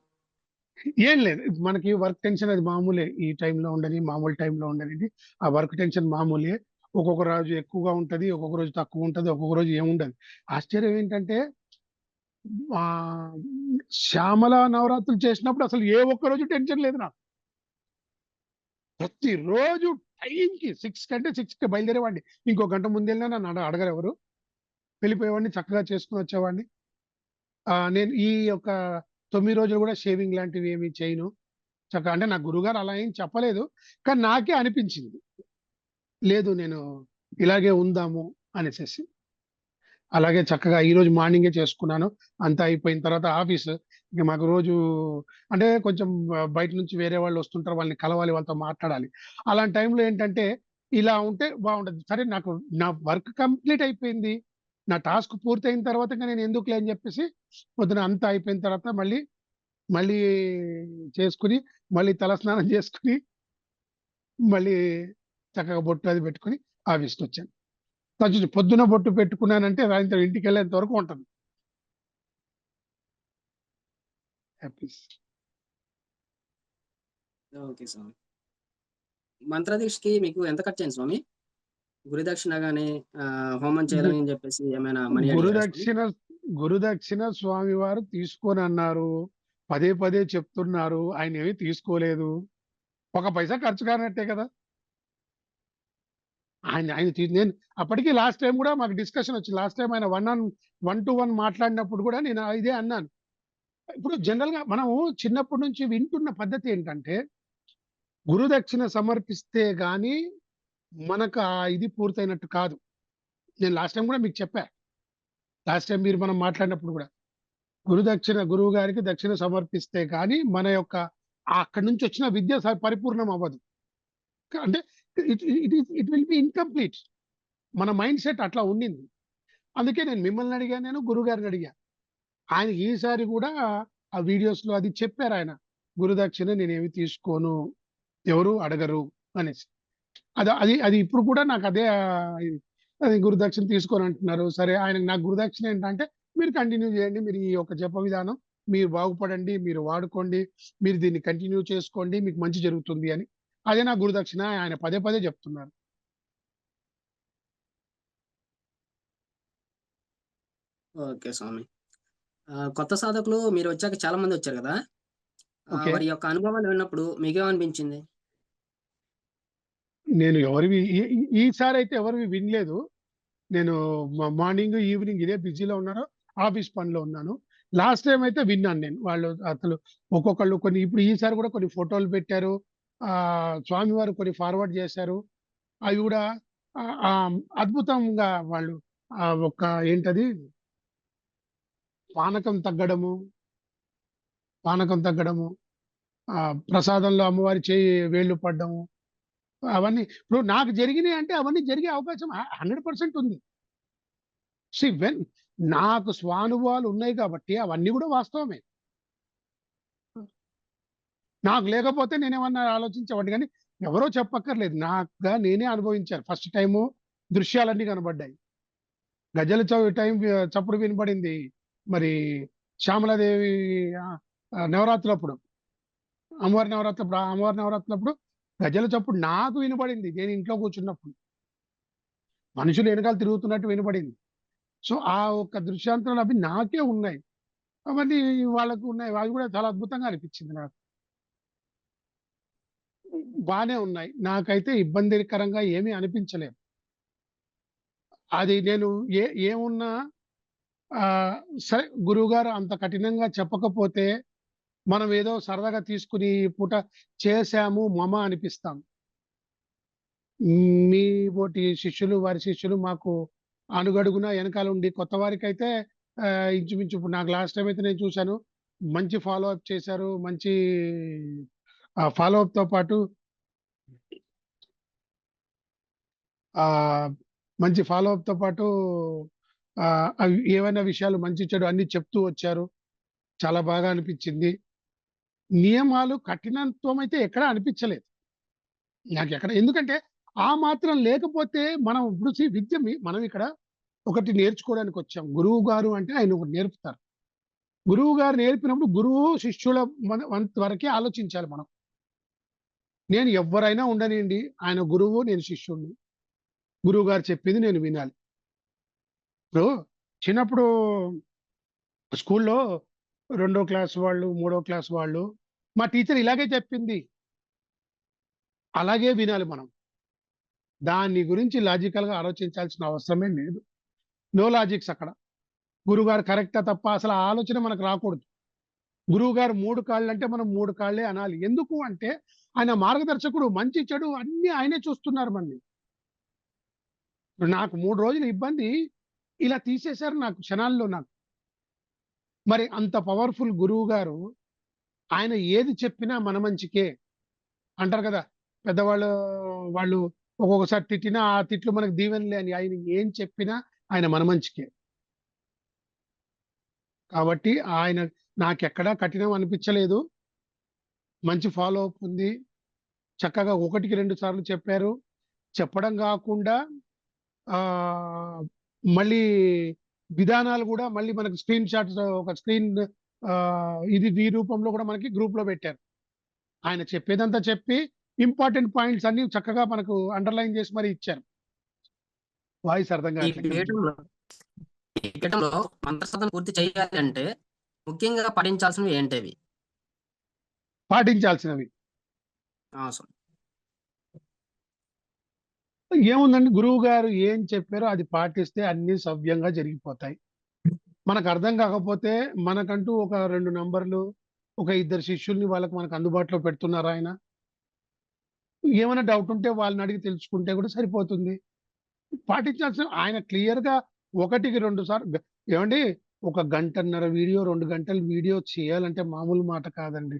ఏం లేదు. మనకి వర్క్ టెన్షన్ అది మామూలే. ఈ టైంలో ఉండని, మామూలు టైంలో ఉండనిది. ఆ వర్క్ టెన్షన్ మామూలే. ఒక్కొక్క రోజు ఎక్కువగా ఉంటది. ఒక్కొక్క రోజు తక్కువుంటది. ఒక్కొక్క రోజు ఏముండదు. ఆశ్చర్యం ఏంటంటే ఆహ్, శ్యామల నవరాత్రులు చేసినప్పుడు అసలు ఏ ఒక్క రోజు టెన్షన్ లేదు నాకు. ప్రతిరోజు టైంకి 6 కంటే 6కి బయలుదేరేవాడిని. ఇంకో గంట ముందెళ్ళినా నన్ను అడగరెవరు. వెళ్ళిపోయేవాడిని. చక్కగా చేసుకొని వచ్చేవాడిని. నేను ఈ యొక్క 9 రోజులు గూడా షేవింగ్ లాంటివి ఏమి చేయను. అంటే నా గురువుగారు అలా ఏం చెప్పలేదు. కానీ నాకే అనిపించింది. లేదు నేను ఇలాగే ఉందాము అనేసేసి. అలాగే చక్కగా ఈరోజు మార్నింగే చేసుకున్నాను. అంతా అయిపోయిన తర్వాత ఆఫీసు ఇంక మాకు రోజు అంటే కొంచెం బయట నుంచి వేరే వాళ్ళు వస్తుంటారు. వాళ్ళని కలవాలి, వాళ్ళతో మాట్లాడాలి. అలాంటి టైంలో ఏంటంటే ఇలా ఉంటే బావుంటది. సరే నాకు నా వర్క్ కంప్లీట్ అయిపోయింది. నా టాస్క్ పూర్తయిన తర్వాత ఇంక నేను ఎందుకులే అని చెప్పేసి పొద్దున అంతా అయిపోయిన తర్వాత మళ్ళీ చేసుకొని, మళ్ళీ తలస్నానం చేసుకొని, మళ్ళీ చక్కగా బొట్టు అది పెట్టుకొని ఆఫీస్‌కొచ్చాను. కొంచెం పొద్దున బొట్టు పెట్టుకున్నానంటే సాయంత్రం ఇంటికెళ్ళేంత వరకు ఉంటది. హ్యాపీస్. ఓకే స్వామి. మంత్రదీక్షకి మీకు ఎంత ఖర్చయింది స్వామి? గురుదక్షిణ గాని హోమం గు చేయాలని చెప్పేసి ఏమైనా మనీ అడిగారా స్వామి? గురుదక్షిణ గురుదక్షిణ స్వామివారు తీసుకోనన్నారు. పదే పదే చెప్తున్నారు. ఆయనేమి తీసుకోలేదు. ఒక పైసా ఖర్చు కానట్టే కదా! ఆయన ఆయన తీ నేను అప్పటికి లాస్ట్ టైమ్ గూడా మాకు డిస్కషన్ వచ్చింది. లాస్ట్ టైమ్ ఆయన 1 టు 1 మాట్లాడినప్పుడు గూడా నేను ఇదే అన్నాను. ఇప్పుడు జనరల్‌గా మనము చిన్నప్పటి నుంచి వింటున్న పద్ధతి ఏంటంటే, గురుదక్షిణ సమర్పిస్తే గాని మనకు ఇది పూర్తయినట్టు కాదు. నేను లాస్ట్ టైమ్ గూడా మీకు చెప్పా. లాస్ట్ టైమ్ మనం మాట్లాడినప్పుడు గూడా. గురువు గారికి దక్షిణ సమర్పిస్తే గాని మన యొక్క అక్కడి నుంచి వచ్చిన విద్య పరిపూర్ణం అవ్వదు. అంటే ఇట్ విల్ బి ఇన్‌కంప్లీట్. మన మైండ్ సెట్ అట్లా ఉండింది. అందుకే నేను మిమ్మల్ని అడిగాను. నేను గురువుగారిని అడిగా. ఆయన ఈసారి గూడా ఆ వీడియోస్‌లో అది చెప్పారాయన. గురుదక్షిణ నేనేమి తీసుకోను. ఎవరు అడగరు అనేసి. అది అది ఇప్పుడు కూడా నాకదే అది గురుదక్షిణ తీసుకోనంటున్నారు. సరే ఆయనకి నాకు గురుదక్షిణ ఏంటంటే, మీరు కంటిన్యూ చేయండి. మీరు ఈ యొక్క జప విధానం మీరు బాగుపడండి, మీరు వాడుకోండి, మీరు దీన్ని కంటిన్యూ చేసుకోండి, మీకు మంచి జరుగుతుంది అని. అదే నా గురుదక్షిణ ఆయన పదే పదే చెప్తున్నారు. ఓకే స్వామి. కొత్త సాధకులు మీరొచ్చాక చాలా మందొచ్చారు గదా! ఓకే. వారి యొక్క అనుభవాలు విన్నప్పుడు మీకేమనిపించింది? నేను ఎవరివి ఈసారైతే ఎవరివి వినలేదు. నేను మార్నింగ్, ఈవినింగ్ ఇదే బిజీలో ఉన్నాను. ఆఫీస్ పనిలో ఉన్నాను. లాస్ట్ టైమ్ అయితే విన్నాను నేను. వాళ్ళు అసలు ఒక్కొక్కళ్ళు కొన్ని ఇప్పుడు ఈసారి కూడా కొన్ని ఫోటోలు పెట్టారు. స్వామివారు కొన్ని ఫార్వర్డ్ చేశారు. అవి కూడా అద్భుతంగా వాళ్ళు ఒక ఏంటది పానకం తగ్గడము, పానకం తగ్గడము, ప్రసాదంలో అమ్మవారి చేయి వేళ్ళు పడ్డము, అవన్నీ ఇప్పుడు నాకు జరిగినాయి అంటే అవన్నీ జరిగే అవకాశం 100% ఉంది. వెన్ నాకు స్వానుభవాలు ఉన్నాయి కాబట్టి అవన్నీ కూడా వాస్తవమే. నాకు లేకపోతే నేనేమన్నా ఆలోచించేవాడిని గానీ, ఎవరో చెప్పక్కర్లేదు. నాకుగా నేనే అనుభవించాను. ఫస్ట్ టైము దృశ్యాలన్నీ కనబడ్డాయి. గజల టైం చప్పుడు వినబడింది. మరి శ్యామలాదేవి ఆహ్, ఆహ్, నవరాత్రులప్పుడు, అమ్మవారి నవరాత్రులప్పుడు గజల చప్పుడు నాకు వినబడింది. నేను ఇంట్లో కూర్చున్నప్పుడు. మనుషులు ఎనకాల తిరుగుతున్నట్టు వినబడింది. సో, ఆ ఒక్క దృశ్యాంతరాలు అవి నాకే ఉన్నాయి. అవన్నీ వాళ్ళకు ఉన్నాయి. అవి కూడా చాలా అద్భుతంగా అనిపించింది నాకు. బానే ఉన్నాయి. నాకైతే ఇబ్బందికరంగా ఏమీ అనిపించలేదు. అది నేను ఏమున్నా ఆహ్, సరే గురువుగారు అంత కఠినంగా చెప్పకపోతే, మనం ఏదో సరదాగా తీసుకొని ఈ పూట చేశాము మమ అనిపిస్తాం. మీ బోటి శిష్యులు, వారి శిష్యులు మాకు అడుగడుగునా ఎనకాల ఉండి కొత్త వారికైతే ఇంచుమించు ఇప్పుడు నాకు లాస్ట్ టైమ్ అయితే నేను చూసాను. మంచి ఫాలో అప్ చేశారు. మంచి ఫాలో అప్‌తో పాటు ఆహ్, మంచి ఫాలో అప్‌తో పాటు అవి ఏవైనా విషయాలు మంచి చెడు అన్నీ చెప్తూ వచ్చారు. చాలా బాగా అనిపించింది. నియమాలు కఠినత్వం అయితే ఎక్కడా అనిపించలేదు. నాకెక్కడ ఎందుకంటే ఆ మాత్రం లేకపోతే మనం ఇప్పుడు విద్య మనం ఇక్కడ ఒకటి నేర్చుకోవడానికొచ్చాం. గురువు గారు అంటే ఆయన ఒకటి నేర్పుతారు. గురువు గారు నేర్పినప్పుడు గురువు, శిష్యుల వంతు వరకే ఆలోచించాలి మనం. నేను ఎవ్వరైనా ఉండనియండి. ఆయన గురువు, నేను శిష్యుడిని. గురువుగారు చెప్పింది నేను వినాలి. ఇప్పుడు చిన్నప్పుడు స్కూల్లో రెండో క్లాస్ వాళ్ళు, మూడో క్లాస్ వాళ్ళు, మా టీచర్ ఇలాగే చెప్పింది. అలాగే వినాలి మనం. దాని గురించి లాజికల్‌గా ఆలోచించాల్సిన అవసరమే లేదు. నో లాజిక్స్ అక్కడ. గురువుగారు కరెక్టా? తప్పా? అసలు ఆ ఆలోచన మనకు రాకూడదు. గురువుగారు 3 కాళ్ళంటే మనం 3 కాళ్ళే అనాలి. ఎందుకు అంటే ఆయన మార్గదర్శకుడు. మంచి, చెడు అన్నీ ఆయనే చూస్తున్నారు మనని. ఇప్పుడు నాకు 3 రోజులు ఇబ్బంది ఇలా తీసేశారు నాకు క్షణాల్లో నాకు. మరి అంత పవర్‌ఫుల్ గురువుగారు ఆయన ఏది చెప్పినా మన మంచికే అంటారు కదా! పెద్దవాళ్ళు వాళ్ళు ఒక్కొక్కసారి తిట్టినా ఆ తిట్లు మనకు దీవెనలే అని. ఆయన ఏం చెప్పినా ఆయన మన మంచికే. కాబట్టి ఆయన నాకెక్కడా కఠినం అనిపించలేదు. మంచి ఫాలో అప్ ఉంది. చక్కగా ఒకటికి 2 సార్లు చెప్పారు. చెప్పడం గాకుండా ఆహ్, మళ్ళీ విధానాలు గూడా మళ్ళీ మనకు స్క్రీన్ షాట్స్ ఒక స్క్రీన్ ఇది రూపంలో గూడా మనకి గ్రూప్‌లో పెట్టారు. ఆయన చెప్పేదంతా చెప్పి ఇంపార్టెంట్ పాయింట్స్ అన్నీ చక్కగా మనకు అండర్‌లైన్ చేసి మరి ఇచ్చారు. వాయిస్ అర్థం ఈ కావట్లే కంటిన్యూ. పీఠంలో ఈ పీఠంలో మంత్ర సాధన పూర్తి చేయాలి అంటే ముఖ్యంగా పాటించాల్సినవి ఏంటవి? పాటించాల్సినవి. అవసరం. ఏముందండి గురువుగారు ఏం చెప్పారో అది పాటిస్తే అన్నీ సవ్యంగా జరిగిపోతాయి. మనకు అర్థం కాకపోతే మనకంటూ ఒక 2 నంబర్‌లు, ఒక ఇద్దరు శిష్యుల్ని వాళ్ళకి మనకు అందుబాటులో పెడుతున్నారాయన. ఏమైనా డౌట్ ఉంటే వాళ్ళని అడిగి తెలుసుకుంటే కూడా సరిపోతుంది. పాటించాల్సిన ఆయన క్లియర్‌గా ఒకటికి 2 సార్లు ఏవండీ ఒక గంటన్నర వీడియో, 2 గంటల వీడియో చేయాలంటే మామూలు మాట కాదండి.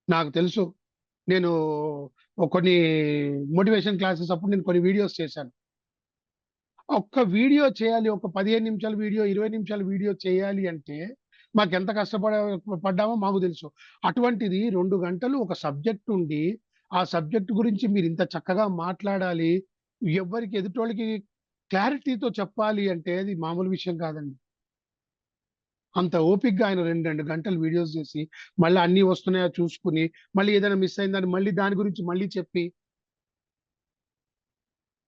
నాకు తెలుసు. నేను కొన్ని మోటివేషన్ క్లాసెస్ అప్పుడు నేను కొన్ని వీడియోస్ చేశాను. ఒక్క వీడియో చేయాలి. ఒక 15 నిమిషాల వీడియో, 20 నిమిషాల వీడియో చేయాలి అంటే మాకెంత పడ్డామో మాకు తెలుసు. అటువంటిది 2 గంటలు ఒక సబ్జెక్ట్ ఉండి, ఆ సబ్జెక్ట్ గురించి మీరింత చక్కగా మాట్లాడాలి. ఎవ్వరికి ఎదుటోళ్ళకి క్లారిటీతో చెప్పాలి అంటే అది మామూలు విషయం కాదండి. అంత ఓపికగా ఆయన 2 గంటలు వీడియోస్ చేసి, మళ్ళీ అన్నీ వస్తున్నాయా చూసుకొని, మళ్ళీ ఏదైనా మిస్ అయిందని మళ్ళీ దాని గురించి మళ్ళీ చెప్పి,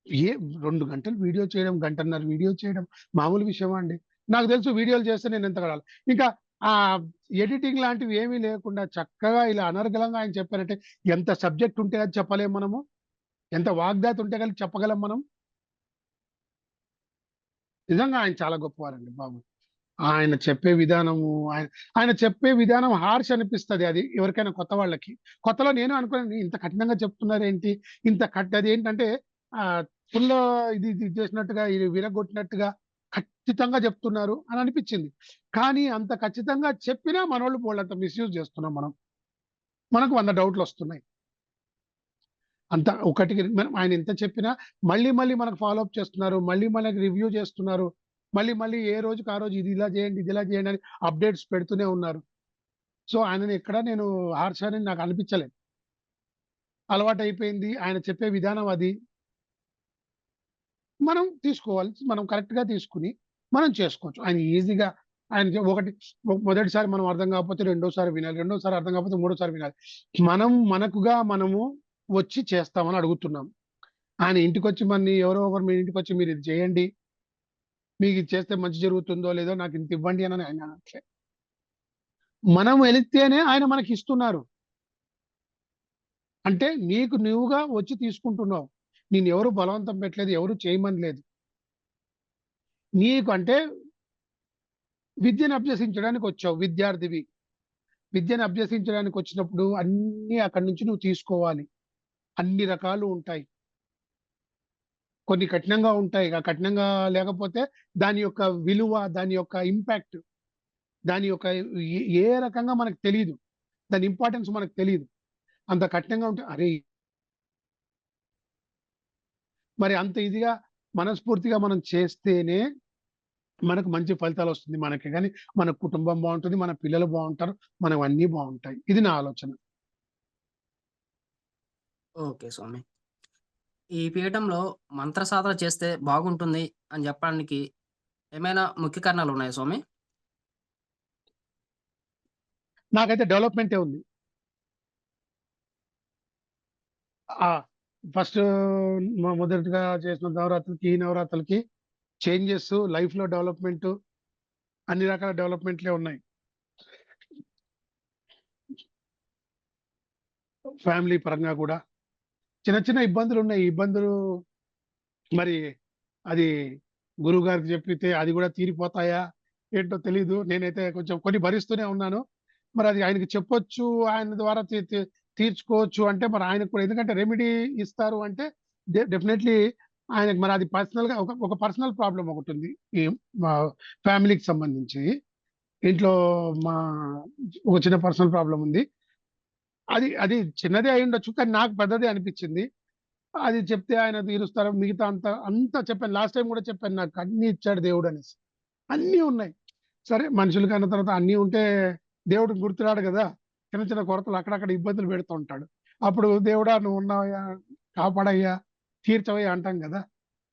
ఏ 2 గంటలు వీడియో చేయడం, గంటన్నర వీడియో చేయడం మామూలు విషయమా అండి? నాకు తెలుసు వీడియోలు చేస్తే నేను ఎంత గడాలి. ఇంకా ఎడిటింగ్ లాంటివి ఏమీ లేకుండా చక్కగా ఇలా అనర్గళంగా ఆయన చెప్పారంటే, ఎంత సబ్జెక్ట్ ఉంటే అది చెప్పలేం మనము. ఎంత వాగ్దాటి ఉంటే గనుక చెప్పగలం మనం. నిజంగా ఆయన చాలా గొప్పవారండి బాబు. ఆయన చెప్పే విధానము, ఆయన చెప్పే విధానం హార్ష్ అనిపిస్తది అది ఎవరికైనా కొత్త వాళ్ళకి. కొత్తలో నేను అనుకున్నాను ఇంత కఠినంగా చెప్తున్నారేంటి? అదేంటంటే ఫుల్లు ఇది చేసినట్టుగా, ఇది విరగ్గొట్టినట్టుగా ఖచ్చితంగా చెప్తున్నారు అని అనిపిచ్చింది. కానీ అంత ఖచ్చితంగా చెప్పినా మనోళ్ళు బోలెడంత మిస్‌యూజ్ చేస్తున్నాం మనం. మనకు 100 డౌట్‌లొస్తున్నాయి. అంత ఒకటికి మనం ఆయన ఎంత చెప్పినా మళ్ళీ మనకు ఫాలో అప్ చేస్తున్నారు. మళ్ళీ మనకి రివ్యూ చేస్తున్నారు. మళ్ళీ ఏ రోజుకి ఆ రోజు ఇది ఇలా చేయండి, ఇది ఇలా చేయండి అని అప్‌డేట్స్ పెడుతూనే ఉన్నారు. సో, ఆయనని ఎక్కడ నేను హార్ష్ అని నాకు అనిపించలేదు. అలవాటయిపోయింది. ఆయన చెప్పే విధానం అది. మనం తీసుకోవాలి. మనం కరెక్ట్‌గా తీసుకొని మనం చేసుకోవచ్చు. ఆయన ఈజీగా ఆయనకి మొదటిసారి మనం అర్థం కాకపోతే రెండోసారి వినాలి. రెండోసారి అర్థం కాకపోతే మూడోసారి వినాలి. మనము వచ్చి చేస్తామని అడుగుతున్నాం. ఆయన ఇంటికొచ్చి ఎవరో ఒకరు మీ ఇంటికొచ్చి మీరిది చేయండి. మీకిది చేస్తే మంచి జరుగుతుందో లేదో నాకింత ఇవ్వండి అని ఆయన అనట్లే. మనం వెళితేనే ఆయన మనకిస్తున్నారు. అంటే నీకు నువ్వుగా వచ్చి తీసుకుంటున్నావు. నిన్నెవరు బలవంతం పెట్టలేదు. ఎవరు చేయమనలేదు. నీకు అంటే విద్యను అభ్యసించడానికొచ్చావు. విద్యార్థివి. విద్యను అభ్యసించడానికొచ్చినప్పుడు అన్నీ అక్కడి నుంచి నువ్వు తీసుకోవాలి. అన్ని రకాలు ఉంటాయి. కొన్ని కఠినంగా ఉంటాయి. ఆ కఠినంగా లేకపోతే దాని యొక్క విలువ, దాని యొక్క ఇంపాక్ట్, దాని యొక్క ఏ రకంగా మనకు తెలీదు. దాని ఇంపార్టెన్స్ మనకు తెలీదు. అంత కఠినంగా ఉంటే అరే! మరి అంత ఇదిగా మనస్ఫూర్తిగా మనం చేస్తేనే మనకు మంచి ఫలితాలొస్తుంది మనకి గాని, మన కుటుంబం బావుంటది, మన పిల్లలు బావుంటారు, మనవన్నీ బావుంటాయి. ఇది నా ఆలోచన. ఓకే స్వామి. ఈ పీఠంలో మంత్ర సాధన చేస్తే బాగుంటుంది అని చెప్పడానికి ఏమైనా ముఖ్య కారణాలున్నాయా స్వామి? నాకైతే డెవలప్‌మెంటే ఉంది. ఆ! ఫస్టు మొదటగా చేసిన నవరాత్రులకి, ఈ నవరాత్రులకి చేంజెస్ లైఫ్‌లో డెవలప్‌మెంటు అన్ని రకాల డెవలప్‌మెంట్‌లే ఉన్నాయి. ఫ్యామిలీ పరంగా గూడా. చిన్న ఇబ్బందులున్నాయి. ఈ ఇబ్బందులు మరి అది గురువుగారికి చెప్పితే అది గూడా తీరిపోతాయా? ఏంటో తెలీదు. నేనైతే కొంచెం కొన్ని భరిస్తూనే ఉన్నాను. మరి అది ఆయనకి చెప్పొచ్చు. ఆయన ద్వారా తి తి తీర్చుకోవచ్చు అంటే మరి ఆయనకు కూడా ఎందుకంటే రెమెడీ ఇస్తారు అంటే డెఫినైట్‌లీ ఆయనకి మరి అది పర్సనల్‌గా ఒక పర్సనల్ ప్రాబ్లమ్ ఒకటుంది. ఈ మా ఫ్యామిలీకి సంబంధించి. ఇంట్లో మా ఒక చిన్న పర్సనల్ ప్రాబ్లమ్ ఉంది. అది చిన్నదే అయ్యుండొచ్చు. కానీ నాకు పెద్దదే అనిపిచ్చింది. అది చెప్తే ఆయన తీరుస్తారు. మిగతా అంతా చెప్పాను. లాస్ట్ టైమ్ గూడా చెప్పాను. నాకు అన్నీ ఇచ్చాడు దేవుడనేసి. అన్నీ ఉన్నాయి. సరే మనుషులు కన్న తర్వాత అన్నీ ఉంటే దేవుడికి గుర్తురాడు గదా! చిన్న కొరతలు అక్కడక్కడ ఇబ్బందులు పెడుతూ ఉంటాడు. అప్పుడు దేవుడా నువ్వున్నావయ్యా, కాపాడయ్యా, తీర్చవయ్యా అంటాం గదా!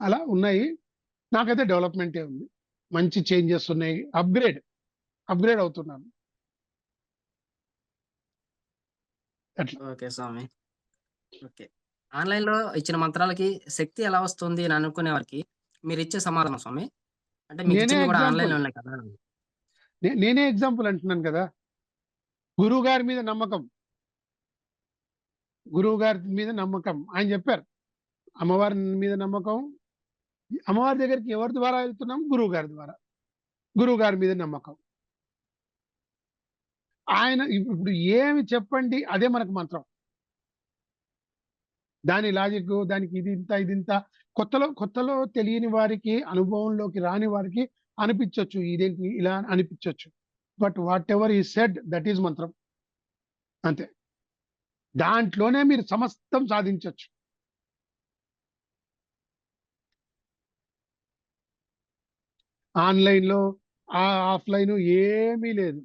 అలా ఉన్నాయి. నాకైతే డెవలప్‌మెంటే ఉంది. మంచి చేంజెస్ ఉన్నాయి. అప్‌గ్రేడ్ అవుతున్నాను. అట్లా. ఓకే స్వామి. ఓకే. ఆన్‌లైన్‌లో ఇచ్చిన మంత్రాలకి శక్తి ఎలా వస్తుంది అని అనుకునే వారికి మీరిచ్చే సమాధానం స్వామి? అంటే నేనే మీకిచ్చినవి గూడా ఎగ్జాంపుల్. ఆన్‌లైన్‌లోనే కదా! నేనే ఎగ్జాంపుల్ అంటున్నాను గదా! గురువుగారి మీద నమ్మకం. గురువుగారి మీద నమ్మకం. ఆయన జెప్పారు. అమ్మవారి మీద నమ్మకం. అమ్మవారి దగ్గరికి ఎవరి ద్వారా వెళ్తున్నాం? గురువుగారి ద్వారా. గురువుగారి మీద నమ్మకం. ఆయన ఇప్పుడు ఏమి చెప్పండి అదే మనకు మంత్రం. దాని లాజిక్కు, దానికి ఇదింత కొత్తలో తెలియని వారికి, అనుభవంలోకి రాని వారికి అనిపించొచ్చు. ఇదేంటి ఇలా అనిపించొచ్చు. But whatever he said that is మంత్రం. అంతే. దాంట్లోనే మీరు సమస్తం సాధించొచ్చు. ఆన్‌లైన్‌లో ఆఫ్‌లైను ఏమీ లేదు.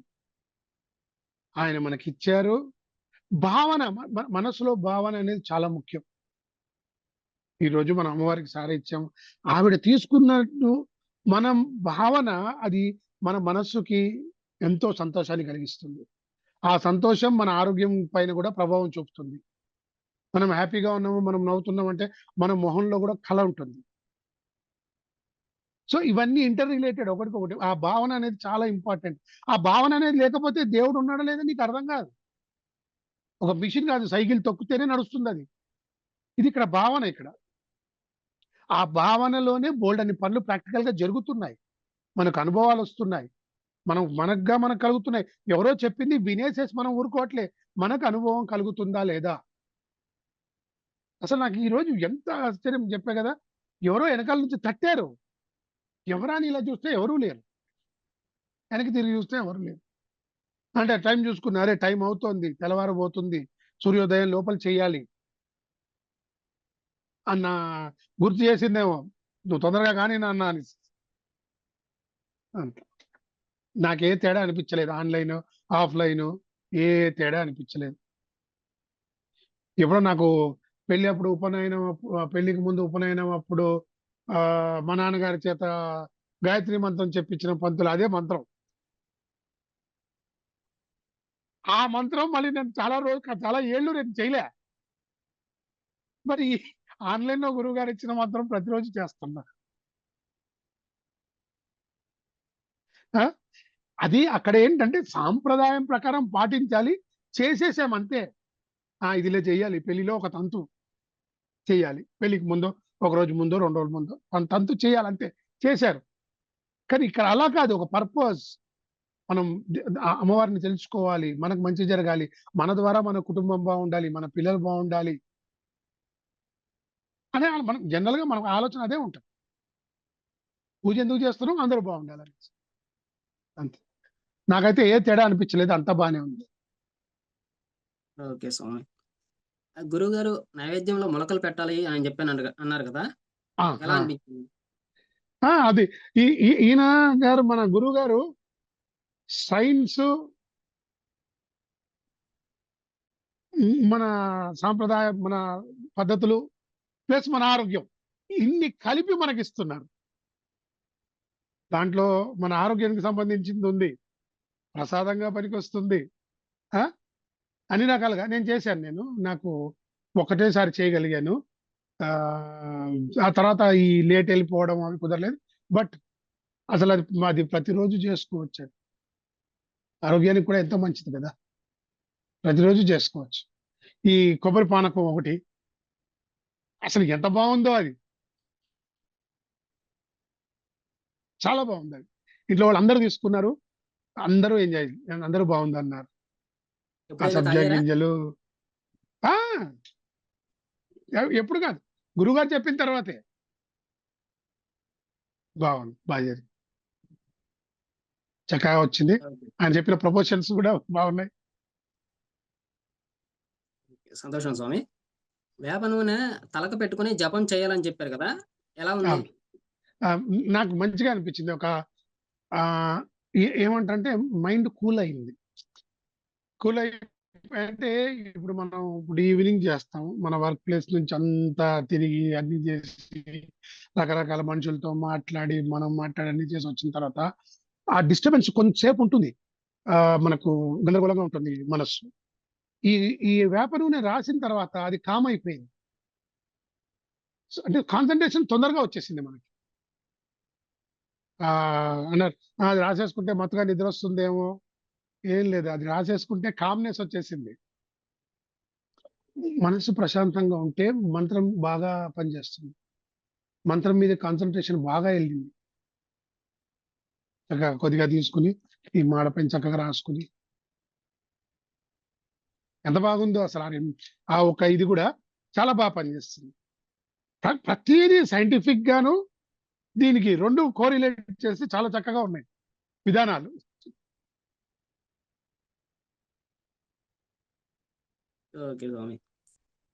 ఆయన మనకిచ్చారు. భావన మనసులో భావన అనేది చాలా ముఖ్యం. ఈరోజు మనం అమ్మవారికి సారె ఇచ్చాము. ఆవిడ తీసుకున్నట్టు మనం భావన అది మన మనస్సుకి ఎంతో సంతోషాన్ని కలిగిస్తుంది. ఆ సంతోషం మన ఆరోగ్యం పైన కూడా ప్రభావం చూపుతుంది. మనం హ్యాపీగా ఉన్నాము, మనం నవ్వుతున్నామంటే మన మొహంలో కూడా కళ ఉంటుంది. సో, ఇవన్నీ ఇంటర్ రిలేటెడ్ ఒకటికొకటి. ఆ భావన అనేది చాలా ఇంపార్టెంట్. ఆ భావన అనేది లేకపోతే దేవుడు ఉన్నాడో లేదో నీకు అర్థం కాదు. ఒక మిషన్ కాదు, సైకిల్ తొక్కితేనే నడుస్తుందది. ఇది ఇక్కడ భావన ఇక్కడ. ఆ భావనలోనే బోలెడన్ని పనులు ప్రాక్టికల్‌గా జరుగుతున్నాయి. మనకు అనుభవాలొస్తున్నాయి. మనకు కలుగుతున్నాయి. ఎవరో చెప్పింది వినేసేసి మనం ఊరుకోవట్లే. మనకు అనుభవం కలుగుతుందా లేదా? అసలు నాకు ఈరోజు ఎంత ఆశ్చర్యం చెప్పా గదా! ఎవరో ఎనకాల నుంచి తట్టారు. ఎవరా అని ఇలా చూస్తే ఎవరూ లేరు. వెనక్కి తిరిగి చూస్తే ఎవరు లేరు. అంటే టైం చూసుకున్నా, అరే టైం అవుతోంది, తెల్లవారబోతుంది, సూర్యోదయం లోపల చేయాలి అన్న గుర్తు చేసిందేమో. నువ్వు తొందరగా కాని నాన్న అనేసి. అంతే. నాకే తేడా అనిపించలేదు. ఆన్‌లైను, ఆఫ్‌లైను ఏ తేడా అనిపించలేదు. ఎప్పుడో నాకు పెళ్ళికి ముందు ఉపనయనం అప్పుడు మా నాన్నగారి చేత గాయత్రి మంత్రం చెప్పించిన పంతులు అదే మంత్రం. ఆ మంత్రం మళ్ళీ నేను చాలా ఏళ్ళు నేను చేయలే. మరి ఆన్‌లైన్‌లో గురువుగారు ఇచ్చిన మంత్రం ప్రతిరోజు చేస్తున్నా. ఆ! అది అక్కడేంటంటే సాంప్రదాయం ప్రకారం పాటించాలి. చేసేసాం అంతే. ఇది ఇలా చేయాలి. పెళ్లిలో ఒక తంతు చేయాలి. పెళ్ళికి ముందో, ఒక రోజు ముందో, 2 రోజుల ముందో తంతు చేయాలంతే. చేశారు. కానీ ఇక్కడ అలా కాదు. ఒక పర్పస్. మనం అమ్మవారిని తెలుసుకోవాలి. మనకు మంచి జరగాలి. మన ద్వారా మన కుటుంబం బావుండాలి. మన పిల్లలు బావుండాలి. అదే మనం జనరల్‌గా మన ఆలోచన అదే ఉంటది. పూజ ఎందుకు చేస్తున్నాం? అందరూ బావుండాలనేసి. అంతే. నాకైతే ఏ తేడా అనిపించలేదు. అంతా బానే ఉంది. ఓకే స్వామి. గురువుగారు నైవేద్యంలో మొలకలు పెట్టాలి అని అన్నారు కదా! ఆ! ఎలా ఆ! అనిపించింది? అది ఈ ఈ ఈయన గారు మన గురువుగారు సైన్సు, మన మన పద్ధతులు ప్లస్ మన ఆరోగ్యం ఇన్ని కలిపి మనకిస్తున్నారు. దాంట్లో మన ఆరోగ్యానికి సంబంధించిందుంది. ప్రసాదంగా పనికొస్తుంది. ఆ! అన్ని రకాలుగా నేను చేశాను నేను. నాకు ఒకటేసారి చేయగలిగాను. ఆహ్, ఆ తర్వాత ఈ లేట్ ఎళ్ళిపోవడం అవి కుదరలేదు. బట్ అది ప్రతిరోజు చేసుకోవచ్చది. ఆరోగ్యానికి కూడా ఎంతో మంచిది కదా! ప్రతిరోజు చేసుకోవచ్చు. ఈ కొబ్బరి పానకం ఒకటి. అసలు ఎంత బావుందో అది. చాలా బావుందది. ఇంట్లో వాళ్ళందరూ తీసుకున్నారు. అందరూ ఎంజాయ్ అందరూ బావుందన్నారు. ఆ ఎప్పుడైనా సబ్జా తాగారా? గింజలు ఆ! ఎప్పుడు కాదు. గురువుగారు చెప్పిన తర్వాతే. బావుంది. జరిగింది. చక్కగా వచ్చింది. ఓకే. ఆయన చెప్పిన ప్రపోర్షన్స్ కూడా బావున్నాయి. సంతోషం స్వామి. వేప నూనె తలకు పెట్టుకొని జపం చేయాలని చెప్పారు కదా! ఎలా ఉంది? అవును. నాకు మంచిగా అనిపించింది. ఒక ఆహ్, ఏమంటారంటే మైండ్ కూల్ అయింది. కూల్ అంటే ఇప్పుడు ఈవినింగ్ చేస్తాం. మన వర్క్ ప్లేస్ నుంచి అంతా తిరిగి అన్నీ చేసి రకరకాల మనుషులతో మాట్లాడి, మనం మాట్లాడి అన్నీ చేసి వచ్చిన తర్వాత ఆ డిస్టర్బెన్స్ కొంతసేపు ఉంటుంది. మనకు గందరగోళంగా ఉంటుంది మనస్సు. ఈ ఈ వేప నూనె రాసిన తర్వాత అది కామ్ అయిపోయింది. అంటే కాన్సంట్రేషన్ తొందరగా వచ్చేసింది మనకి. అన్నారు. అది రాసేసుకుంటే మత్తుగా నిద్రొస్తుందేమో, ఏం లేదు. అది రాసేసుకుంటే కామ్‌నెస్ వచ్చేసింది. మనసు ప్రశాంతంగా ఉంటే మంత్రం బాగా పనిచేస్తుంది. మంత్రం మీద కాన్సంట్రేషన్ బాగా ఎళ్ళింది. చక్కగా కొద్దిగా తీసుకొని, ఈ మాడ పైన చక్కగా రాసుకొని, ఎంత బాగుందో అసల ఆ ఒక్క ఇది గూడా చాలా పనిచేస్తుంది. ప్రతీదీ సైంటిఫిక్ గాను దీనికి 2 కోరిలేట్ చేసి చాలా చక్కగా ఉన్నాయి విధానాలు. ఓకే స్వామి.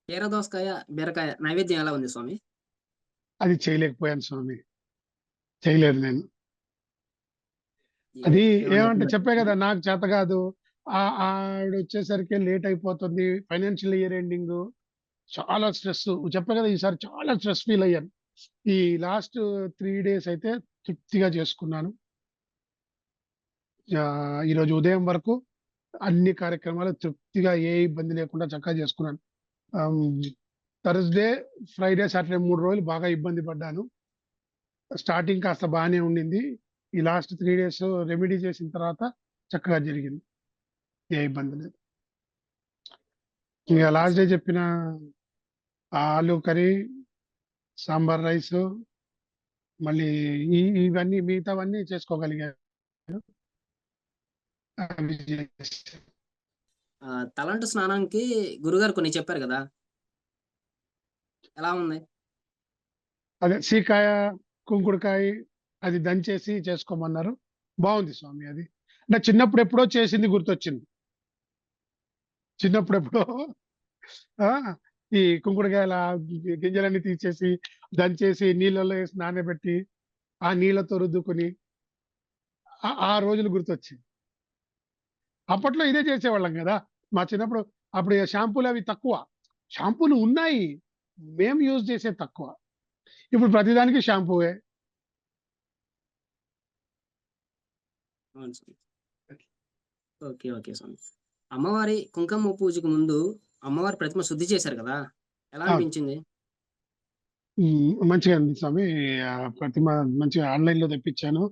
కీరదోసకాయ, బీరకాయ నైవేద్యం ఎలా ఉంది స్వామి? అది చేయలేకపోయాను స్వామి. చేయలేదు నేను. ఏ అది ఏమన్నా ఏమంటే ఇబ్బంది చెప్పా వచ్చిందా? గదా! నాకు చేత గాదు. ఆవిడొచ్చేసరికి లేట్ అయిపోతుంది. Financial year ending. చాలా స్ట్రెస్సు. చెప్పా గదా! ఈసారి చాలా స్ట్రెస్ ఫీల్ అయ్యాను. ఈ లాస్ట్ 3 డేస్ అయితే తృప్తిగా చేసుకున్నాను. ఈరోజు ఉదయం వరకు అన్ని కార్యక్రమాలు తృప్తిగా ఏ ఇబ్బంది లేకుండా చక్కగా చేసుకున్నాను. థర్స్‌డే, ఫ్రైడే, సాటర్‌డే 3 రోజులు బాగా ఇబ్బంది పడ్డాను. స్టార్టింగ్ కాస్త బానే ఉండింది. ఈ లాస్ట్ 3 డేస్ రెమెడీ చేసిన తర్వాత చక్కగా జరిగింది. ఏ ఇబ్బంది లేదు. ఇక ఓకే లాస్ట్ డే స్వామి. చెప్పిన ఆలు కర్రీ, సాంబార్ రైసు, మళ్ళీ ఇవన్నీ మిగతావన్నీ చేసుకోగలిగాను. అవి చేశాను. తలంటు స్నానానికి గురుగారు కొన్ని చెప్పారు గదా! ఎలా ఉంది? అదే సీకాయ, కుంకుడుకాయ అది దంచేసి చేసుకోమన్నారు. బావుంది స్వామి అది. అంటే చిన్నప్పుడు ఎప్పుడో చేసింది గుర్తొచ్చింది. చిన్నప్పుడెప్పుడో ఆ! ఈ కుంకుడుకాయల గింజలన్నీ తీసేసి, దంచేసి నీళ్ళలో ఏసి నానబెట్టి, ఆ నీళ్ళతో రుద్దుకొని ఆ రోజులు గుర్తొచ్చాయి. అప్పట్లో ఇదే చేసేవాళ్ళం గదా! మా చిన్నప్పుడు అప్పుడు షాంపూలవి తక్కువ. షాంపూలు ఉన్నాయి. మేము యూజ్ చేసేది తక్కువ. ఇప్పుడు ప్రతిదానికి షాంపూయే. అవును స్వామి. ఓకే. ఓకే స్వామి. అమ్మవారి కుంకుమ పూజకు ముందు అమ్మవారి ప్రతిమ శుద్ధి చేశారు గదా! ఎలా అవును. అనిపించింది? మంచిగా ఉంది స్వామి. ప్రతిమ మంచిగా ఆన్‌లైన్‌లో తెప్పించాను.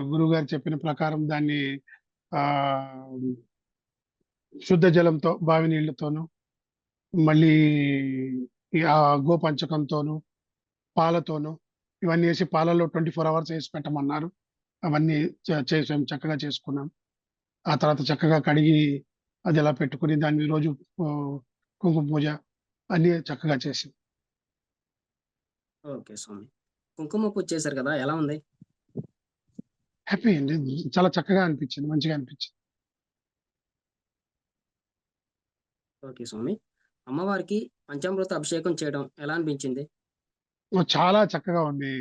గురువుగారు చెప్పిన ప్రకారం దాన్ని ఆహ్, శుద్ధ జలంతో, బావి నీళ్ళతోను, మళ్ళీ గోపంచకంతోను, పాలతోను ఇవన్నీ ఏసి పాలలో 24 అవర్స్ ఏసి పెట్టమన్నారు. అవన్నీ చేసాం. చక్కగా చేసుకున్నాం. ఆ తర్వాత చక్కగా కడిగి అదెలా పెట్టుకొని దాన్ని రోజు ఆహ్, కుంకుమ పూజ అన్నీ చక్కగా చేసాం. ఓకే స్వామి. కుంకుమ పూజ చేశారు కదా! ఎలా ఉంది? హ్యాపీ అండి. చాలా చక్కగా అనిపించింది. మంచిగా అనిపించింది. ఓకే స్వామి. అమ్మవారికి పంచామృత అభిషేకం చేయడం ఎలా అనిపించింది? చాలా చక్కగా ఉంది.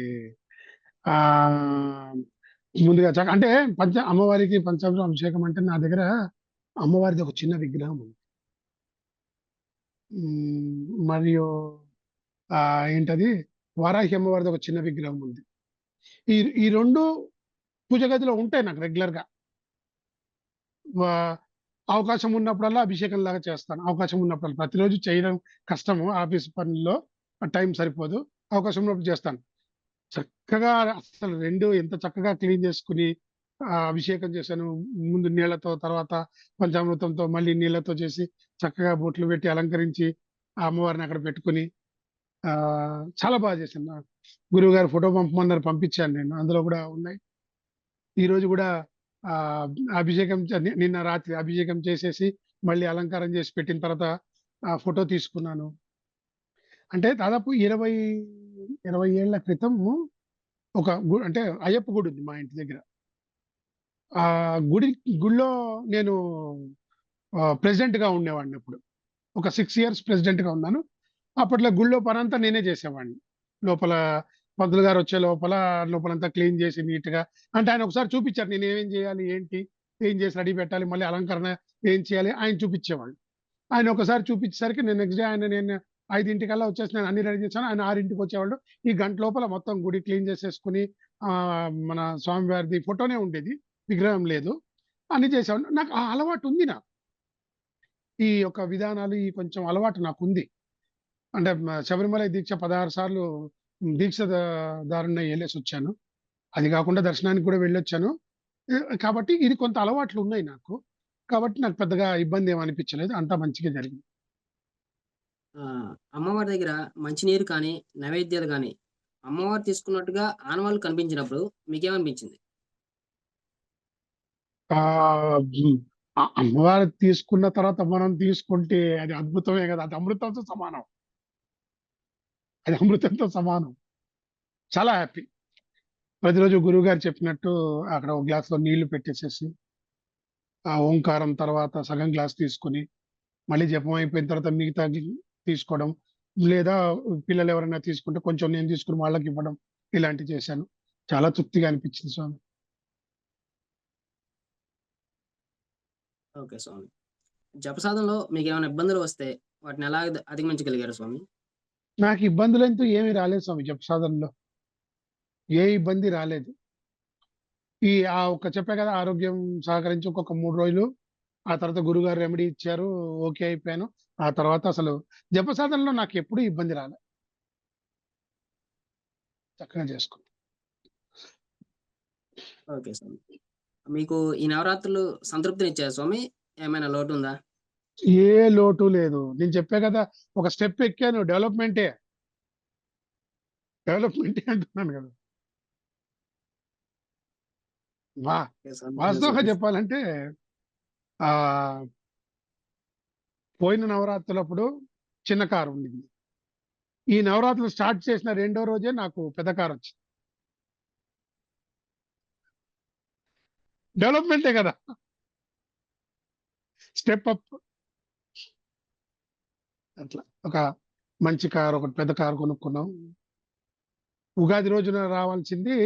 ఆహ్, ముందుగా అంటే అమ్మవారికి పంచామృతం అభిషేకం అంటే నా దగ్గర అమ్మవారిది ఒక చిన్న విగ్రహం ఉంది. మరియు ఏంటది వారాహి అమ్మవారిది ఒక చిన్న విగ్రహం ఉంది. ఈ ఈ 2 పూజ గదిలో ఉంటాయి నాకు రెగ్యులర్‌గా. వా అవకాశం ఉన్నప్పుడల్లా అభిషేకంలాగా చేస్తాను. అవకాశం ఉన్నప్పుడల్లా. ప్రతిరోజు చేయడం కష్టము. ఆఫీస్ పనుల్లో టైం సరిపోదు. అవకాశం ఉన్నప్పుడు చేస్తాను. చక్కగా అసలు 2 ఎంత చక్కగా క్లీన్ చేసుకొని అభిషేకం చేశాను. ముందు నీళ్ళతో, తర్వాత పంచామృతంతో, మళ్ళీ నీళ్ళతో చేసి చక్కగా బొట్లు పెట్టి అలంకరించి ఆ అమ్మవారిని అక్కడ పెట్టుకొని చాలా బాగా చేశాను. గురువుగారు ఫోటో పంపమన్నారు పంపించాను నేను. అందులో కూడా ఉన్నాయి. ఈరోజు గూడా ఆహ్, అభిషేకం నిన్న రాత్రి అభిషేకం చేసేసి, మళ్ళీ అలంకారం చేసి పెట్టిన తర్వాత ఆ ఫోటో తీసుకున్నాను. అంటే దాదాపు 20 ఏళ్ల క్రితము ఒక అంటే అయ్యప్ప గుడి ఉంది మా ఇంటి దగ్గర. ఆ గుడిలో నేను ప్రెసిడెంట్‌గా ఉండేవాడినప్పుడు. ఒక 6 ఇయర్స్ ప్రెసిడెంట్‌గా ఉన్నాను. అప్పట్లో గుళ్ళో పనంతా నేనే చేసేవాడిని. లోపల పంతులు గారొచ్చే లోపలంతా క్లీన్ చేసి నీట్‌గా అంటే ఆయన ఒకసారి చూపిచ్చారు. నేనేమేం చేయాలి? ఏంటి? క్లీన్ చేసి రెడీ పెట్టాలి. మళ్ళీ అలంకరణ ఏం చేయాలి? ఆయన చూపిచ్చేవాళ్ళు. ఆయన ఒకసారి చూపిచ్చేసరికి నేను నెక్స్ట్ డే నేను 5:00కల్లా వచ్చేసి నేను అన్నీ రెడీ చేశాను. ఆయన 6:00కి వచ్చేవాళ్ళు. ఈ గంట లోపల మొత్తం గుడి క్లీన్ చేసేసుకొని మన స్వామివారిది ఫోటోనే ఉండేది. విగ్రహం లేదు. అన్నీ చేసేవాడిని. నాకు ఆ అలవాటు ఉంది నాకు. ఈ యొక్క విధానాలు ఈ కొంచెం అలవాటు నాకుంది. అంటే శబరిమల దీక్ష 16 సార్లు దీక్ష దారుణ్ణి ఎళ్ళేసొచ్చాను. అది గాకుండా దర్శనానికి గూడా వెళ్ళొచ్చాను. కాబట్టి ఇది కొంత అలవాట్లున్నాయి నాకు. కాబట్టి నాకు పెద్దగా ఇబ్బందేం అనిపిచ్చలేదు. అంతా మంచిగా జరిగింది. అమ్మవారి దగ్గర మంచినీరు కానీ, నైవేద్యాలు గానీ, అమ్మవారు తీసుకున్నట్టుగా ఆనవాళ్ళు కనిపించినప్పుడు మీకేమనిపించింది? హ్మ్. అమ్మవారు తీసుకున్న తర్వాత మనం తీసుకుంటే అది అద్భుతమే గదా! అది అమృతంతో సమానం. అది అమృతంతో సమానం. చాలా హ్యాపీ. ప్రతిరోజు గురువుగారు చెప్పినట్టు అక్కడ ఒక గ్లాస్‌లో నీళ్లు పెట్టేసేసి, ఆ ఓంకారం తర్వాత సగం గ్లాస్ తీసుకొని మళ్ళీ జపం అయిపోయిన తర్వాత మిగతాది తీసుకోవడం. లేదా పిల్లలెవరైనా తీసుకుంటే కొంచెం నేను తీసుకొని వాళ్ళకివ్వడం. ఇలాంటివి చేశాను. చాలా తృప్తిగా అనిపించింది స్వామి. ఓకే స్వామి. జపసాధనలో మీకేమైనా ఇబ్బందులు వస్తే వాటినెలా అధిగమించగలిగారు స్వామి? నాకు ఇబ్బందులంటూ ఏమీ రాలేదు స్వామి జప సాధనలో. ఏ ఇబ్బంది రాలేదు. చెప్పా కదా ఆరోగ్యం సహకరించి ఇంకొక 3 రోజులు. ఆ తర్వాత గురుగారు రెమెడీ ఇచ్చారు. ఓకే అయిపోయాను. ఆ తర్వాత అసలు జప సాధనలో నాకెప్పుడూ ఇబ్బంది రాలే. చక్కగా చేసుకున్నా. ఓకే స్వామి. మీకు ఈ నవరాత్రులు సంతృప్తినిచ్చాయా స్వామి? ఏమైనా లోటుందా? ఏ లోటు లేదు. నేను చెప్పా కదా! ఒక స్టెప్ ఎక్కాను. డెవలప్‌మెంటే అంటున్నాను గదా! వా ఓకే. సంతోషం వాస్తవంగా స్వామి. చెప్పాలంటే ఆహ్, పోయిన నవరాత్రులప్పుడు చిన్న కారు ఉండింది. ఈ నవరాత్రులు స్టార్ట్ చేసిన రెండో రోజే నాకు పెద్ద కారొచ్చింది. డెవలప్‌మెంటే గదా! స్టెప్ అప్ అట్లా. ఒక మంచి కారు, ఒకటి పెద్ద కారు కొనుక్కున్నాం. ఉగాది రోజున రావాల్సింది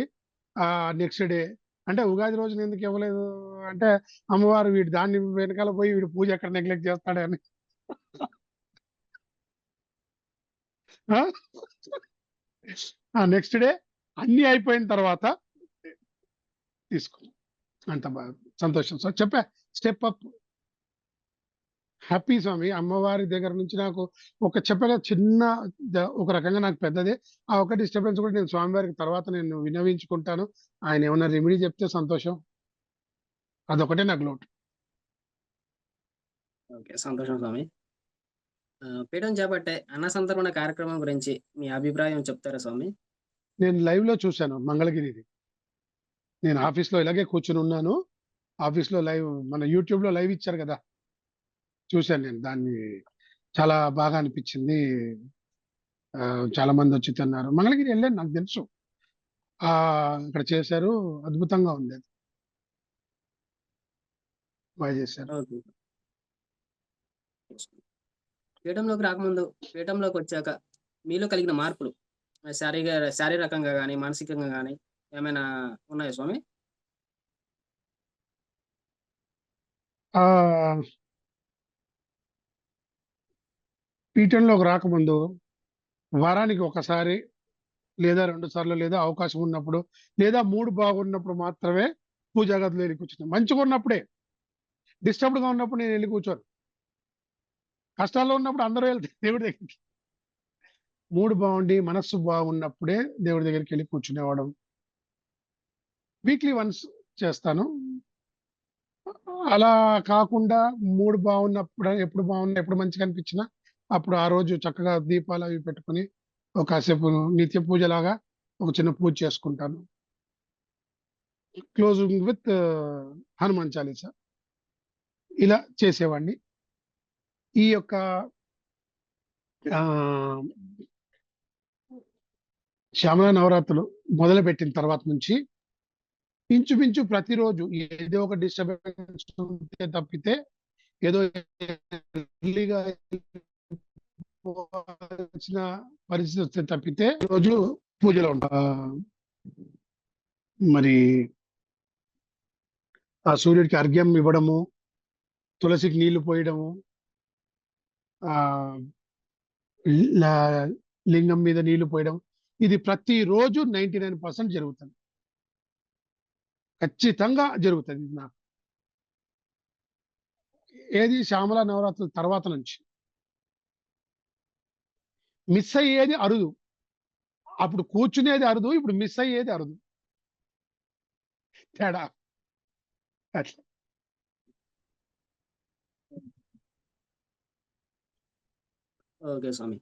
నెక్స్ట్ డే. అంటే ఉగాది రోజున ఎందుకు ఇవ్వలేదు అంటే, అమ్మవారు దాన్ని వెనకాల పోయి వీడు పూజ ఎక్కడ నెగ్లెక్ట్ చేస్తాడని. ఆ! నెక్స్ట్ డే అన్నీ అయిపోయిన తర్వాత తీసుకున్నాం. అంత బాగా సంతోషం. సో, చెప్పా స్టెప్ అప్. హ్యాపీ స్వామి. అమ్మవారి దగ్గర నుంచి నాకు చెప్పా కదా! ఒక రకంగా నాకు పెద్దదే. ఆ ఒక్క డిస్టర్బెన్స్ కూడా నేను స్వామివారికి తర్వాత నేను విన్నవించుకుంటాను. ఆయన ఏమన్నా రెమెడీ చెప్తే సంతోషం. అదొకటే నాకు లోటు. ఓకే. సంతోషం స్వామి. పీఠం చేపట్టే అన్న సంతర్పణ కార్యక్రమం గురించి మీ అభిప్రాయం చెప్తారా స్వామి? నేను లైవ్‌లో చూసాను మంగళగిరిది. నేను ఆఫీస్‌లో ఇలాగే కూర్చొనున్నాను. ఆఫీస్‌లో మన యూట్యూబ్‌లో లైవ్ ఇచ్చారు గదా! చూసాను నేను. దాన్ని చాలా బాగా అనిపిచ్చింది. చాలా మందొచ్చి తిన్నారు. మంగళగిరి ఎళ్ళాను నాకు తెలుసు. అక్కడ చేశారు. అద్భుతంగా ఉందది. చేశారు. ఓకే. పీఠంలోకి రాకముందు, పీఠంలోకొచ్చాక మీలో కలిగిన మార్పులు శారీరకంగా గాని, మానసికంగా గాని ఏమైనా ఉన్నాయా స్వామి? ఆహ్, పీఠంలోకి రాకముందు వారానికి ఒకసారి లేదా 2 సార్లు లేదా అవకాశం ఉన్నప్పుడు లేదా మూడ్ బాగున్నప్పుడు మాత్రమే పూజా గదిలో ఎళ్లి కూర్చుంటాం. మంచిగున్నప్పుడే. డిస్టర్బ్డ్‌గా ఉన్నప్పుడు నేనెళ్లి కూర్చోను. కష్టాల్లో ఉన్నప్పుడు అందరూ వెళ్తారు దేవుడి దగ్గరికి. మూడ్ బాగుండి, మనస్సు బాగున్నప్పుడే దేవుడి దగ్గరికెళ్లి కూర్చునేవాడం. వీక్లీ వన్స్ చేస్తాను. అలా కాకుండా మూడ్ బాగున్నప్పుడు ఎప్పుడు మంచిగా అనిపించినా అప్పుడు ఆ రోజు చక్కగా దీపాలవి పెట్టుకొని కాసేపు నిత్య పూజలాగా ఒక చిన్న పూజ చేసుకుంటాను. Closing with Hanuman Chalisa. ఇలా చేసేవాడిని. ఈ యొక్క ఆహ్, శ్యామల నవరాత్రులు మొదలుపెట్టిన తర్వాత నుంచి ఇంచుమించు ప్రతిరోజు ఏదో ఒక డిస్టర్బెన్స్ ఉంటే తప్పితే ఏదో ఎర్లీగా వచ్చిన పరిస్థితి వస్తే తప్పితే రోజు పూజలో ఉంటా. మరి ఆ సూర్యుడికి అర్ఘ్యం ఇవ్వడము, తులసికి నీళ్లు పోయడము, ఆహ్, ల లింగం మీద నీళ్లు పోయడం. ఇది ప్రతిరోజు 99% జరుగుతుంది. ఖచ్చితంగా జరుగుతది ఇది నాకు. ఏది శ్యామల నవరాత్రుల తర్వాత నుంచి. మిస్ అయ్యేది అరుదు. అప్పుడు కూర్చునేది అరుదు. ఇప్పుడు మిస్ అయ్యేది అరుదు. తేడా అట్లా. ఓకే స్వామి.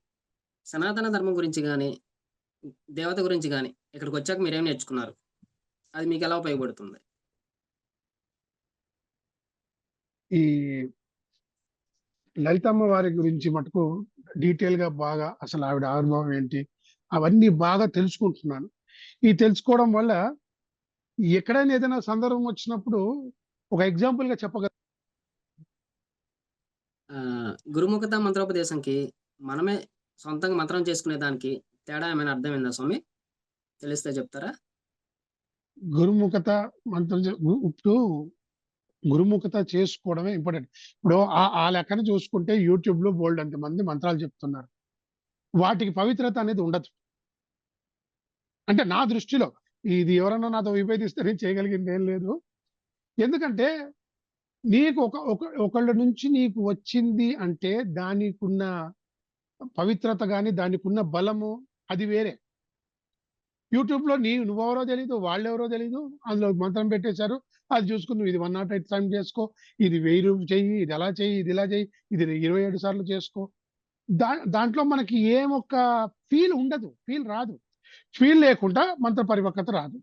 సనాతన ధర్మం గురించి గాని, దేవత గురించి గాని ఇక్కడికొచ్చాక మీరేం నేర్చుకున్నారు? అది మీకెలా ఉపయోగపడుతుంది? ఈ లలితమ్మ వారి గురించి మటుకు డీటెయిల్‌గా బాగా అసలు ఆవిడ ఆవిర్భావం ఏంటి? అవన్నీ బాగా తెలుసుకుంటున్నాను. ఈ తెలుసుకోవడం వల్ల ఎక్కడైనా ఏదైనా సందర్భం వచ్చినప్పుడు ఒక ఎగ్జాంపుల్‌గా గురుముఖత మంత్రోపదేశంకి మనమే సొంతంగా మంత్రం చేసుకునే దానికి తేడా ఏమైనా అర్థమైందా స్వామి? తెలిస్తే చెప్తారా? గురుముఖత మంత్రం ఇప్పుడు గురుముఖత చేసుకోవడమే ఇంపార్టెంట్. ఇప్పుడు ఆ లెక్కన చూసుకుంటే యూట్యూబ్‌లో బోలెడంత మంది మంత్రాలు చెప్తున్నారు. వాటికి పవిత్రత అనేది ఉండదు. అంటే నా దృష్టిలో. ఇది ఎవరన్నా నాతో విభేదిస్తే నేను చేయగలిగింది ఏం లేదు. ఎందుకంటే నీకు ఒకళ్ళ నుంచి నీకు వచ్చింది అంటే దానికున్న పవిత్రత గాని, దానికున్న బలము అది వేరే. యూట్యూబ్‌లో నువ్వెవరో తెలీదు, వాళ్ళెవరో తెలీదు. అందులో మంత్రం పెట్టేశారు. అది చూసుకొని నువ్వు ఇది 108 టైమ్స్ చేసుకో, ఇది 1000 చెయ్యి, ఇది అలా చెయ్యి, ఇది ఇలా చెయ్యి, ఇది 27 సార్లు చేసుకో. దాంట్లో మనకి ఏమొక్క ఫీల్ ఉండదు. ఫీల్ రాదు. ఫీల్ లేకుండా మంత్ర పరిపక్వత రాదు.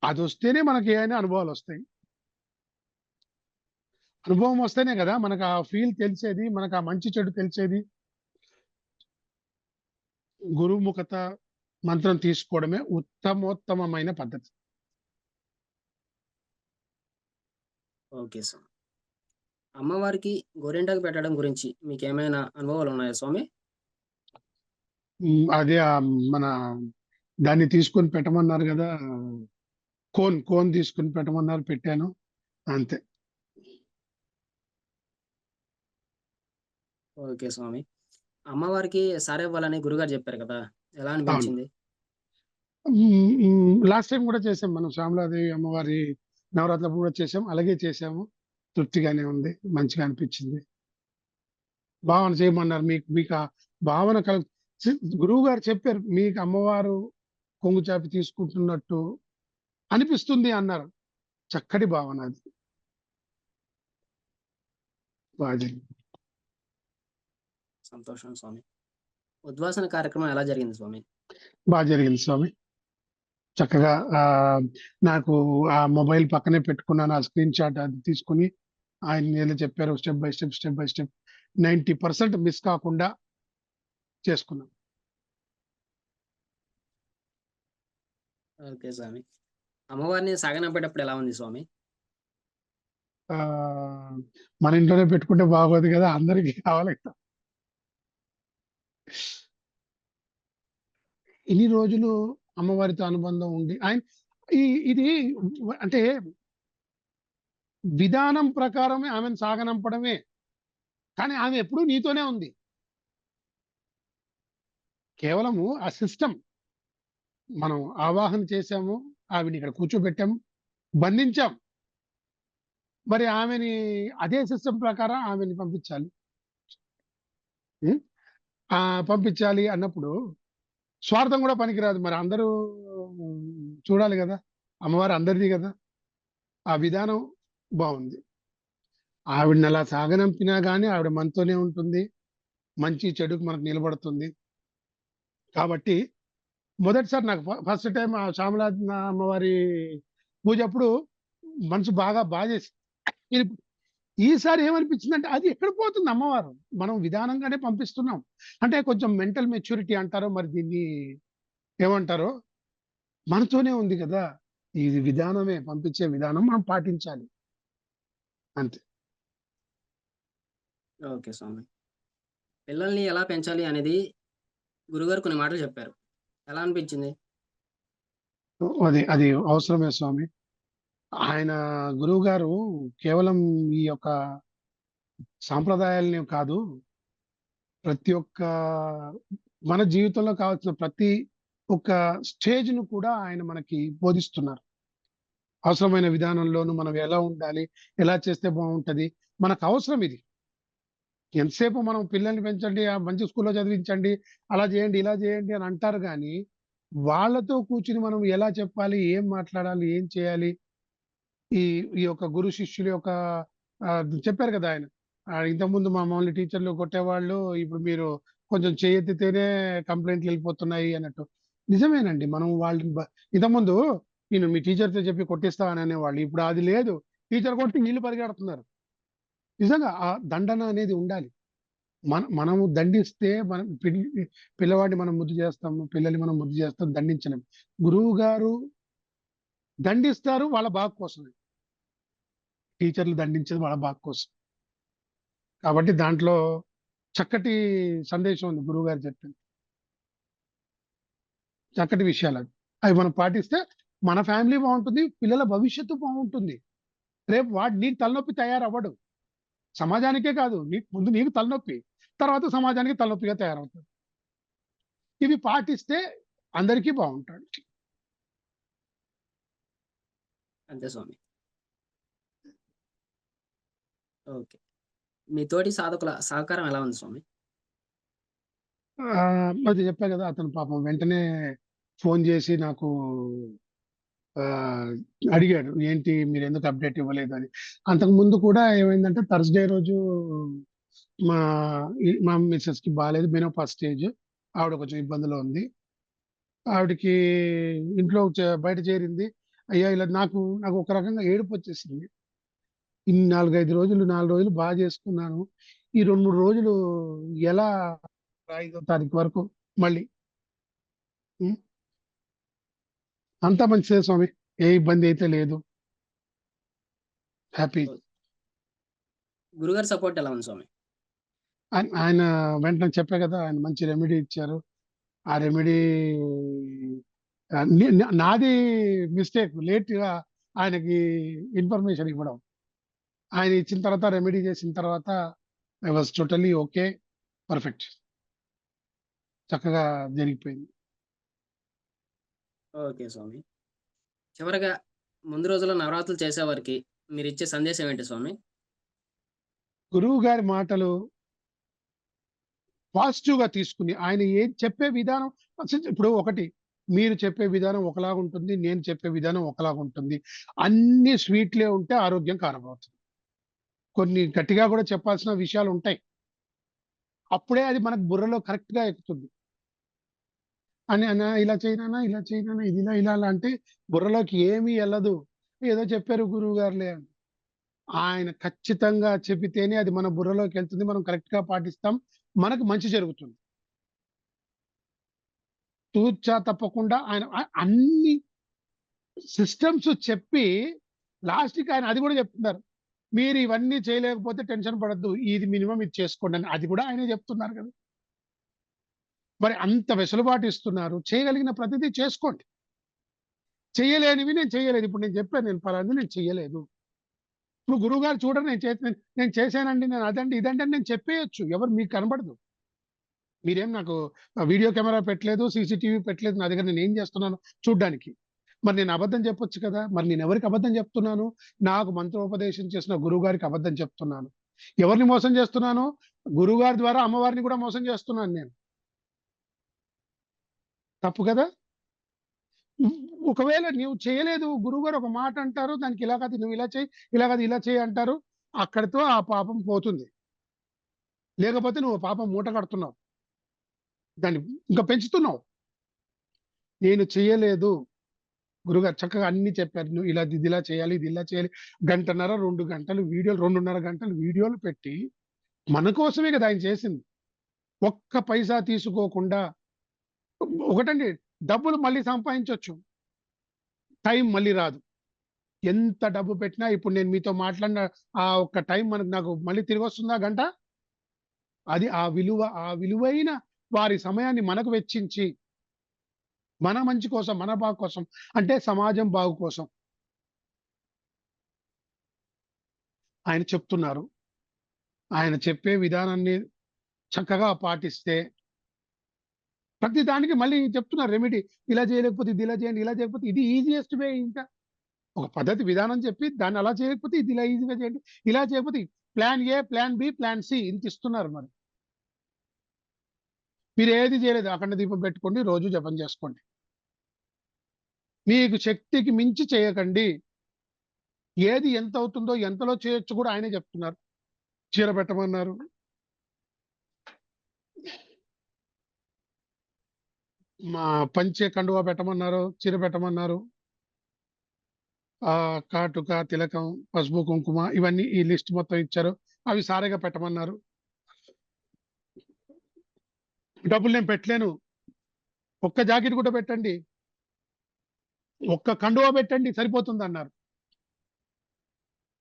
అదొస్తేనే మనకి ఏమైనా అనుభవాలొస్తాయి. అనుభవం వస్తేనే గదా! మనకు ఆ ఫీల్ తెలిసేది. మనకు ఆ మంచి చెడు తెలిసేది. గురుముఖత మంత్రం తీసుకోవడమే ఉత్తమోత్తమమైన పద్ధతి. ఓకే స్వామి. అమ్మవారికి గోరింటాకు పెట్టడం గురించి మీకేమైనా అనుభవాలున్నాయా స్వామి? అదే మన దాన్ని తీసుకొని పెట్టమన్నారు గదా! కోన్ తీసుకొని పెట్టమన్నారు, పెట్టాను. అంతే. ఓకే స్వామి. అమ్మవారికి సారెవ్వాలని గురుగారు చెప్పారు కదా! ఎలా అవును. అనిపించింది? లాస్ట్ టైమ్ గూడా చేసాం మనం శ్యామలాదేవి అమ్మవారి నవరాత్రులప్పుడు గూడా చేసాం. అలాగే చేసాము. తృప్తిగానే ఉంది. మంచిగా అనిపించింది. భావన చేయమన్నారు. మీకు మీకా భావన సి గురువుగారు చెప్పారు. మీకు అమ్మవారు కొంగు చాపి తీసుకుంటున్నట్టు అనిపిస్తుంది అన్నారు. చక్కటి భావన అది. జరిగింది. సంతోషం స్వామి. ఉద్వాసన కార్యక్రమం ఎలా జరిగింది స్వామి? జరిగింది స్వామి. చక్కగా నాకు ఆ మొబైల్ పక్కనే పెట్టుకున్నాను. ఆ స్క్రీన్ షాట్ అది తీసుకొని ఆయన ఏదో చెప్పారో స్టెప్ బై స్టెప్ 90% మిస్ కాకుండా చేసుకున్నాం. ఓకే స్వామి. అమ్మవారిని సాగనంపేటప్పుడు ఎలా ఉంది స్వామి? ఆహ్, మన ఇంట్లోనే పెట్టుకుంటే బాగోదు గదా! అందరికి కావాలి కదా! ఇన్ని రోజులు అమ్మవారితో అనుబంధం ఉండి ఇది అంటే విధానం ప్రకారమే ఆమెను సాగనంపడమే. కానీ ఆమె ఎప్పుడూ నీతోనే ఉంది. కేవలము ఆ సిస్టమ్ మనం ఆవాహన చేశాము. ఆవిడని ఇక్కడ కూర్చోబెట్టాము. బంధించాం. మరి ఆమెని అదే సిస్టమ్ ప్రకారం ఆమెని పంపించాలి. హ్మ్. పంపించాలి అన్నప్పుడు స్వార్థం గూడా పనికిరాదు. మరి అందరూ చూడాలి గదా! అమ్మవారు అందరిది గదా! ఆ విధానం బావుంది. ఆవిడనలా సాగనంపినా గాని ఆవిడ మనతోనే ఉంటుంది. మంచి చెడుకు మనకు నిలబడుతుంది. కాబట్టి మొదటిసారి నాకు ఫస్ట్ టైమ్ ఆ అమ్మవారి పూజప్పుడు మనసు బాగా చేసింది. ఇది ఈసారి ఏమనిపించిందంటే అది ఎక్కడ పోతుంది అమ్మవారు. మనం విధానంగానే పంపిస్తున్నాం. అంటే కొంచెం మెంటల్ మెచ్యూరిటీ అంటారో మరి దీన్ని ఏమంటారో మనతోనే ఉంది గదా! ఇది విధానమే పంపించే విధానం మనం పాటించాలి. అంతే. ఓకే స్వామి. పిల్లల్ని ఎలా పెంచాలి అనేది గురుగారు కొన్ని మాటలు చెప్పారు. ఎలా అనిపించింది? అది అవసరమే స్వామి. ఆయన గురువుగారు కేవలం ఈ యొక్క సాంప్రదాయాలనే కాదు, ప్రతి ఒక్క మన జీవితంలో కావాల్సిన ప్రతి ఒక్క స్టేజ్‌ను కూడా ఆయన మనకి బోధిస్తున్నారు. అవసరమైన విధానంలోను మనం ఎలా ఉండాలి? ఎలా చేస్తే బావుంటది? మనకవసరం ఇది. ఎంతసేపు మనం పిల్లల్ని పెంచండి, మంచి స్కూల్‌లో చదివించండి, అలా చేయండి, ఇలా చేయండి అని అంటారు గానీ, వాళ్ళతో కూర్చొని మనం ఎలా చెప్పాలి? ఏం మాట్లాడాలి? ఏం చేయాలి? ఈ ఈ యొక్క గురు శిష్యుల యొక్క చెప్పారు కదా ఆయన. ఇంతకుముందు మమ్మల్ని టీచర్‌లు కొట్టేవాళ్ళు. ఇప్పుడు మీరు కొంచెం చేయెత్తితేనే కంప్లెయింట్‌లెళ్ళిపోతున్నాయి అన్నట్టు. నిజమేనండి. మనం వాళ్ళని ఇంతకుముందు నేను మీ టీచర్‌తో చెప్పి కొట్టిస్తా అని అనేవాళ్ళు. ఇప్పుడు అది లేదు. టీచర్ కొడితే వీళ్ళు పరిగెడుతున్నారు. నిజంగా ఆ దండన అనేది ఉండాలి. మనము దండిస్తే మనం పిల్లవాడిని మనం ముద్దు చేస్తాము. పిల్లల్ని మనం ముద్దు చేస్తాం, దండించలేం. గురువుగారు దండిస్తారు వాళ్ళ బాగు కోసమే. టీచర్‌లు దండించేది వాళ్ళ బాగు కోసం. కాబట్టి దాంట్లో చక్కటి సందేశం ఉంది గురువుగారు చెప్పింది. చక్కటి విషయాలవి. అవి మనం పాటిస్తే మన ఫ్యామిలీ బావుంటుంది. పిల్లల భవిష్యత్తు బావుంటుంది. రేపు నీకు తలనొప్పి తయారవ్వడు. సమాజానికే కాదు. ముందు నీకు తలనొప్పి. తర్వాత సమాజానికి తలనొప్పిగా తయారవుతాడు. ఇవి పాటిస్తే అందరికీ బావుంటాడు. అంతే స్వామి. ఓకే. మీ తోటి సాధకుల సహకారం ఎలా ఉంది స్వామి? అది చెప్పా కదా! అతను పాపం వెంటనే ఫోను చేసి నాకు ఆహ్, అడిగాడు. "ఏంటి మీరెందుకు అప్డేట్ ఇవ్వలేదు" అని. అంతకుముందు కూడా ఏమైందంటే థర్స్‌డే రోజు మా మా మిసెస్‌కి బాలేదు. Menopause stage. ఆవిడ కొంచెం ఇబ్బందిలో ఉంది. ఆవిడకి ఇంట్లో బయట చేరింది. అయ్యా! ఇలా నాకు ఒక రకంగా ఏడుపొచ్చేసింది. ఇన్ని 4 రోజులు చేసుకున్నాను. ఈ 2, 3 రోజులు ఎలా 5వ తారీఖు వరకు మళ్ళీ హ్మ్. అంతా మంచిదే స్వామి. ఏ ఇబ్బందయితే లేదు. హ్యాపీ. ఓహ్! గురుగారి సపోర్ట్ ఎలా ఉంది స్వామి? ఆయన వెంటనే చెప్పా కదా! ఆయన మంచి రెమెడీ ఇచ్చారు. ఆ రెమెడీ ఆహ్, నే న నాది మిస్టేక్ లేట్‌గా ఆయనకి ఇన్ఫర్మేషన్ ఇవ్వడం. ఆయన ఇచ్చిన తర్వాత రెమెడీ చేసిన తర్వాత I was totally okay. Perfect. చక్కగా జరిగిపోయింది. ఓకే స్వామి. చివరగా ముందు రోజుల్లో నవరాత్రులు చేసేవారికి మీరిచ్చే సందేశం ఏంటి స్వామి? గురువు గారి మాటలు పాజిటివ్‌గా తీసుకొని ఆయన ఏం చెప్పే విధానం అసలు ఇప్పుడు ఒకటి మీరు చెప్పే విధానం ఒకలాగుంటుంది. నేను చెప్పే విధానం ఒకలాగుంటుంది. అన్నీ స్వీట్‌లే ఉంటే ఆరోగ్యం ఖరాబవుతుంది. కొన్ని గట్టిగా గూడా చెప్పాల్సిన విషయాలుంటాయి. అప్పుడే అది మనకు బుర్రలో కరెక్ట్‌గా ఎక్కుతుంది. ఇలా చెయ్యి నాన్న, ఇలా చెయ్యి నాన్న, ఇది ఇలా అంటే బుర్రలోకి ఏమీ ఎళ్ళదు. ఏదో చెప్పారు గురువుగారులే అని. ఆయన ఖచ్చితంగా చెబితేనే అది మన బుర్రలోకెళ్తుంది. మనం కరెక్ట్‌గా పాటిస్తాం. మనకు మంచి జరుగుతుంది. తూచా తప్పకుండా ఆయన అన్ని సిస్టమ్స్ చెప్పి లాస్ట్‌కి ఆయన అది గూడా చెప్తున్నారు. మీరు ఇవన్నీ చేయలేకపోతే టెన్షన్ పడొద్దు. ఇది మినిమమ్ ఇది చేసుకోండని. అది కూడా ఆయనే చెప్తున్నారు కదా! మరి అంత వెసులుబాటు ఇస్తున్నారు. చేయగలిగిన ప్రతిదీ చేసుకోండి. చేయలేనివి నేను చేయలేదు. ఇప్పుడు నేను చెప్పాను నేను పలానాది నేను చెయ్యలేదు. ఇప్పుడు గురువుగారు చూడండి నేను చేశానండి. నేను అదండి, ఇదండి అని నేను చెప్పేయొచ్చు. ఎవరు మీకు కనబడదు. మీరేం నాకు వీడియో కెమెరా పెట్టలేదు, సీసీటీవీ పెట్టలేదు నా దగ్గర. నేనేం చేస్తున్నానో చూడ్డానికి. మరి నేను అబద్ధం చెప్పొచ్చు కదా! మరి నేనెవరికి అబద్ధం చెప్తున్నాను? నాకు మంత్రోపదేశం చేసిన గురువుగారికి అబద్ధం చెప్తున్నాను. ఎవరిని మోసం చేస్తున్నాను? గురువుగారి ద్వారా అమ్మవారిని కూడా మోసం చేస్తున్నాను నేను. తప్పు కదా! హ్మ్. ఒకవేళ నీవు చేయలేదు గురువుగారు ఒక మాట అంటారు. దానికి ఇలా కాదు నువ్వు ఇలా చెయ్యి, ఇలా కాదు ఇలా చెయ్యి అంటారు. అక్కడితో ఆ పాపం పోతుంది. లేకపోతే నువ్వు పాపం మూట కడుతున్నావు. దాన్ని ఇంకా పెంచుతున్నావు. నేను చెయ్యలేదు. గురువుగారు చక్కగా అన్నీ చెప్పారు. నువ్వు ఇదిలా చేయాలి, ఇది ఇలా చేయాలి. గంటన్నర, 2 గంటలు వీడియోలు 2:30 గంటలు వీడియోలు పెట్టి మన కోసమే కదా ఆయన చేసింది. ఒక్క పైసా తీసుకోకుండా ఒకటండి డబ్బులు మళ్ళీ సంపాదించొచ్చు. టైం మళ్ళీ రాదు. ఎంత డబ్బు పెట్టినా ఇప్పుడు నేను మీతో మాట్లాడిన ఆ ఒక్క టైం నాకు మళ్ళీ తిరిగొస్తుందా గంట? అది ఆ విలువైన వారి సమయాన్ని మనకు వెచ్చించి, మన మంచి కోసం, మన బాగు కోసం అంటే సమాజం బాగు కోసం ఆయన చెప్తున్నారు. ఆయన చెప్పే విధానాన్ని చక్కగా పాటిస్తే ప్రతి దానికి మళ్ళీ చెప్తున్నారు రెమెడీ. ఇలా చేయలేకపోతే ఇది ఇలా చేయండి, ఇలా చేయకపోతే ఇది ఈజియెస్ట్ వే ఇంకా. ఒక పద్ధతి విధానం చెప్పి దాన్ని అలా చేయకపోతే ఇది ఇలా ఈజీగా చేయండి. ఇలా చేయకపోతే plan A, plan B, plan C ఇంత ఇస్తున్నారు మరి. మీరేది చేయలేదు. అఖండ దీపం పెట్టుకోండి. రోజు జపం చేసుకోండి. మీకు శక్తికి మించి చేయకండి. ఏది ఎంత అవుతుందో, ఎంతలో చేయొచ్చు కూడా ఆయనే చెప్తున్నారు. చీర పెట్టమన్నారు. మా పంచె కండువా పెట్టమన్నారు. చీర పెట్టమన్నారు. కాటుక, తిలకం, పసుపు, కుంకుమ ఇవన్నీ ఈ లిస్ట్ మొత్తం ఇచ్చారు. అవి సారెగా పెట్టమన్నారు. డబ్బులు నేను పెట్టలేను. ఒక్క జాకెట్ కూడా పెట్టండి. ఒక్క కండువా పెట్టండి సరిపోతుందన్నారు.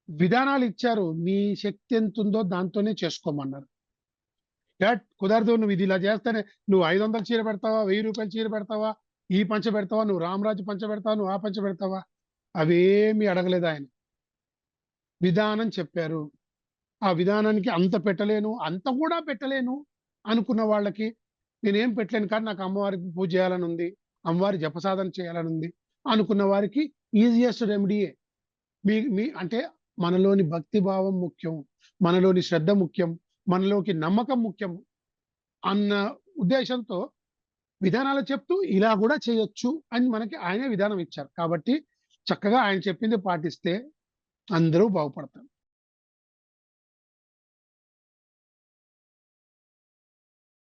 విధానాలిచ్చారు. నీ శక్తి ఎంతుందో దాంతోనే చేసుకోమన్నారు. కుదరదు నువ్వు ఇది ఇలా చేస్తేనే నువ్వు 500 చీర పెడతావా? రూ. 1000 చీర పెడతావా? ఈ పంచ పెడతావా? నువ్వు రామరాజు పంచ పెడతావా? నువ్వు ఆ పంచ పెడతావా? అవేమీ అడగలేదాయన. విధానం చెప్పారు. ఆ విధానానికి అంత పెట్టలేను, అంత కూడా పెట్టలేను అనుకున్న వాళ్ళకి నేనేం పెట్టలేను కానీ నాకు అమ్మవారికి పూజ చేయాలనుంది. అమ్మవారి జపసాధన చేయాలనుంది అనుకున్న వారికి ఈజియెస్ట్ రెమెడీయే. అంటే మనలోని భక్తి భావం ముఖ్యం. మనలోని శ్రద్ధ ముఖ్యం. మనలోకి నమ్మకం ముఖ్యం అన్న ఉద్దేశంతో విధానాలు చెప్తూ ఇలా గూడా చేయొచ్చు అని మనకి ఆయనే విధానం ఇచ్చారు. కాబట్టి చక్కగా ఆయన చెప్పింది పాటిస్తే అందరూ బాగుపడతారు.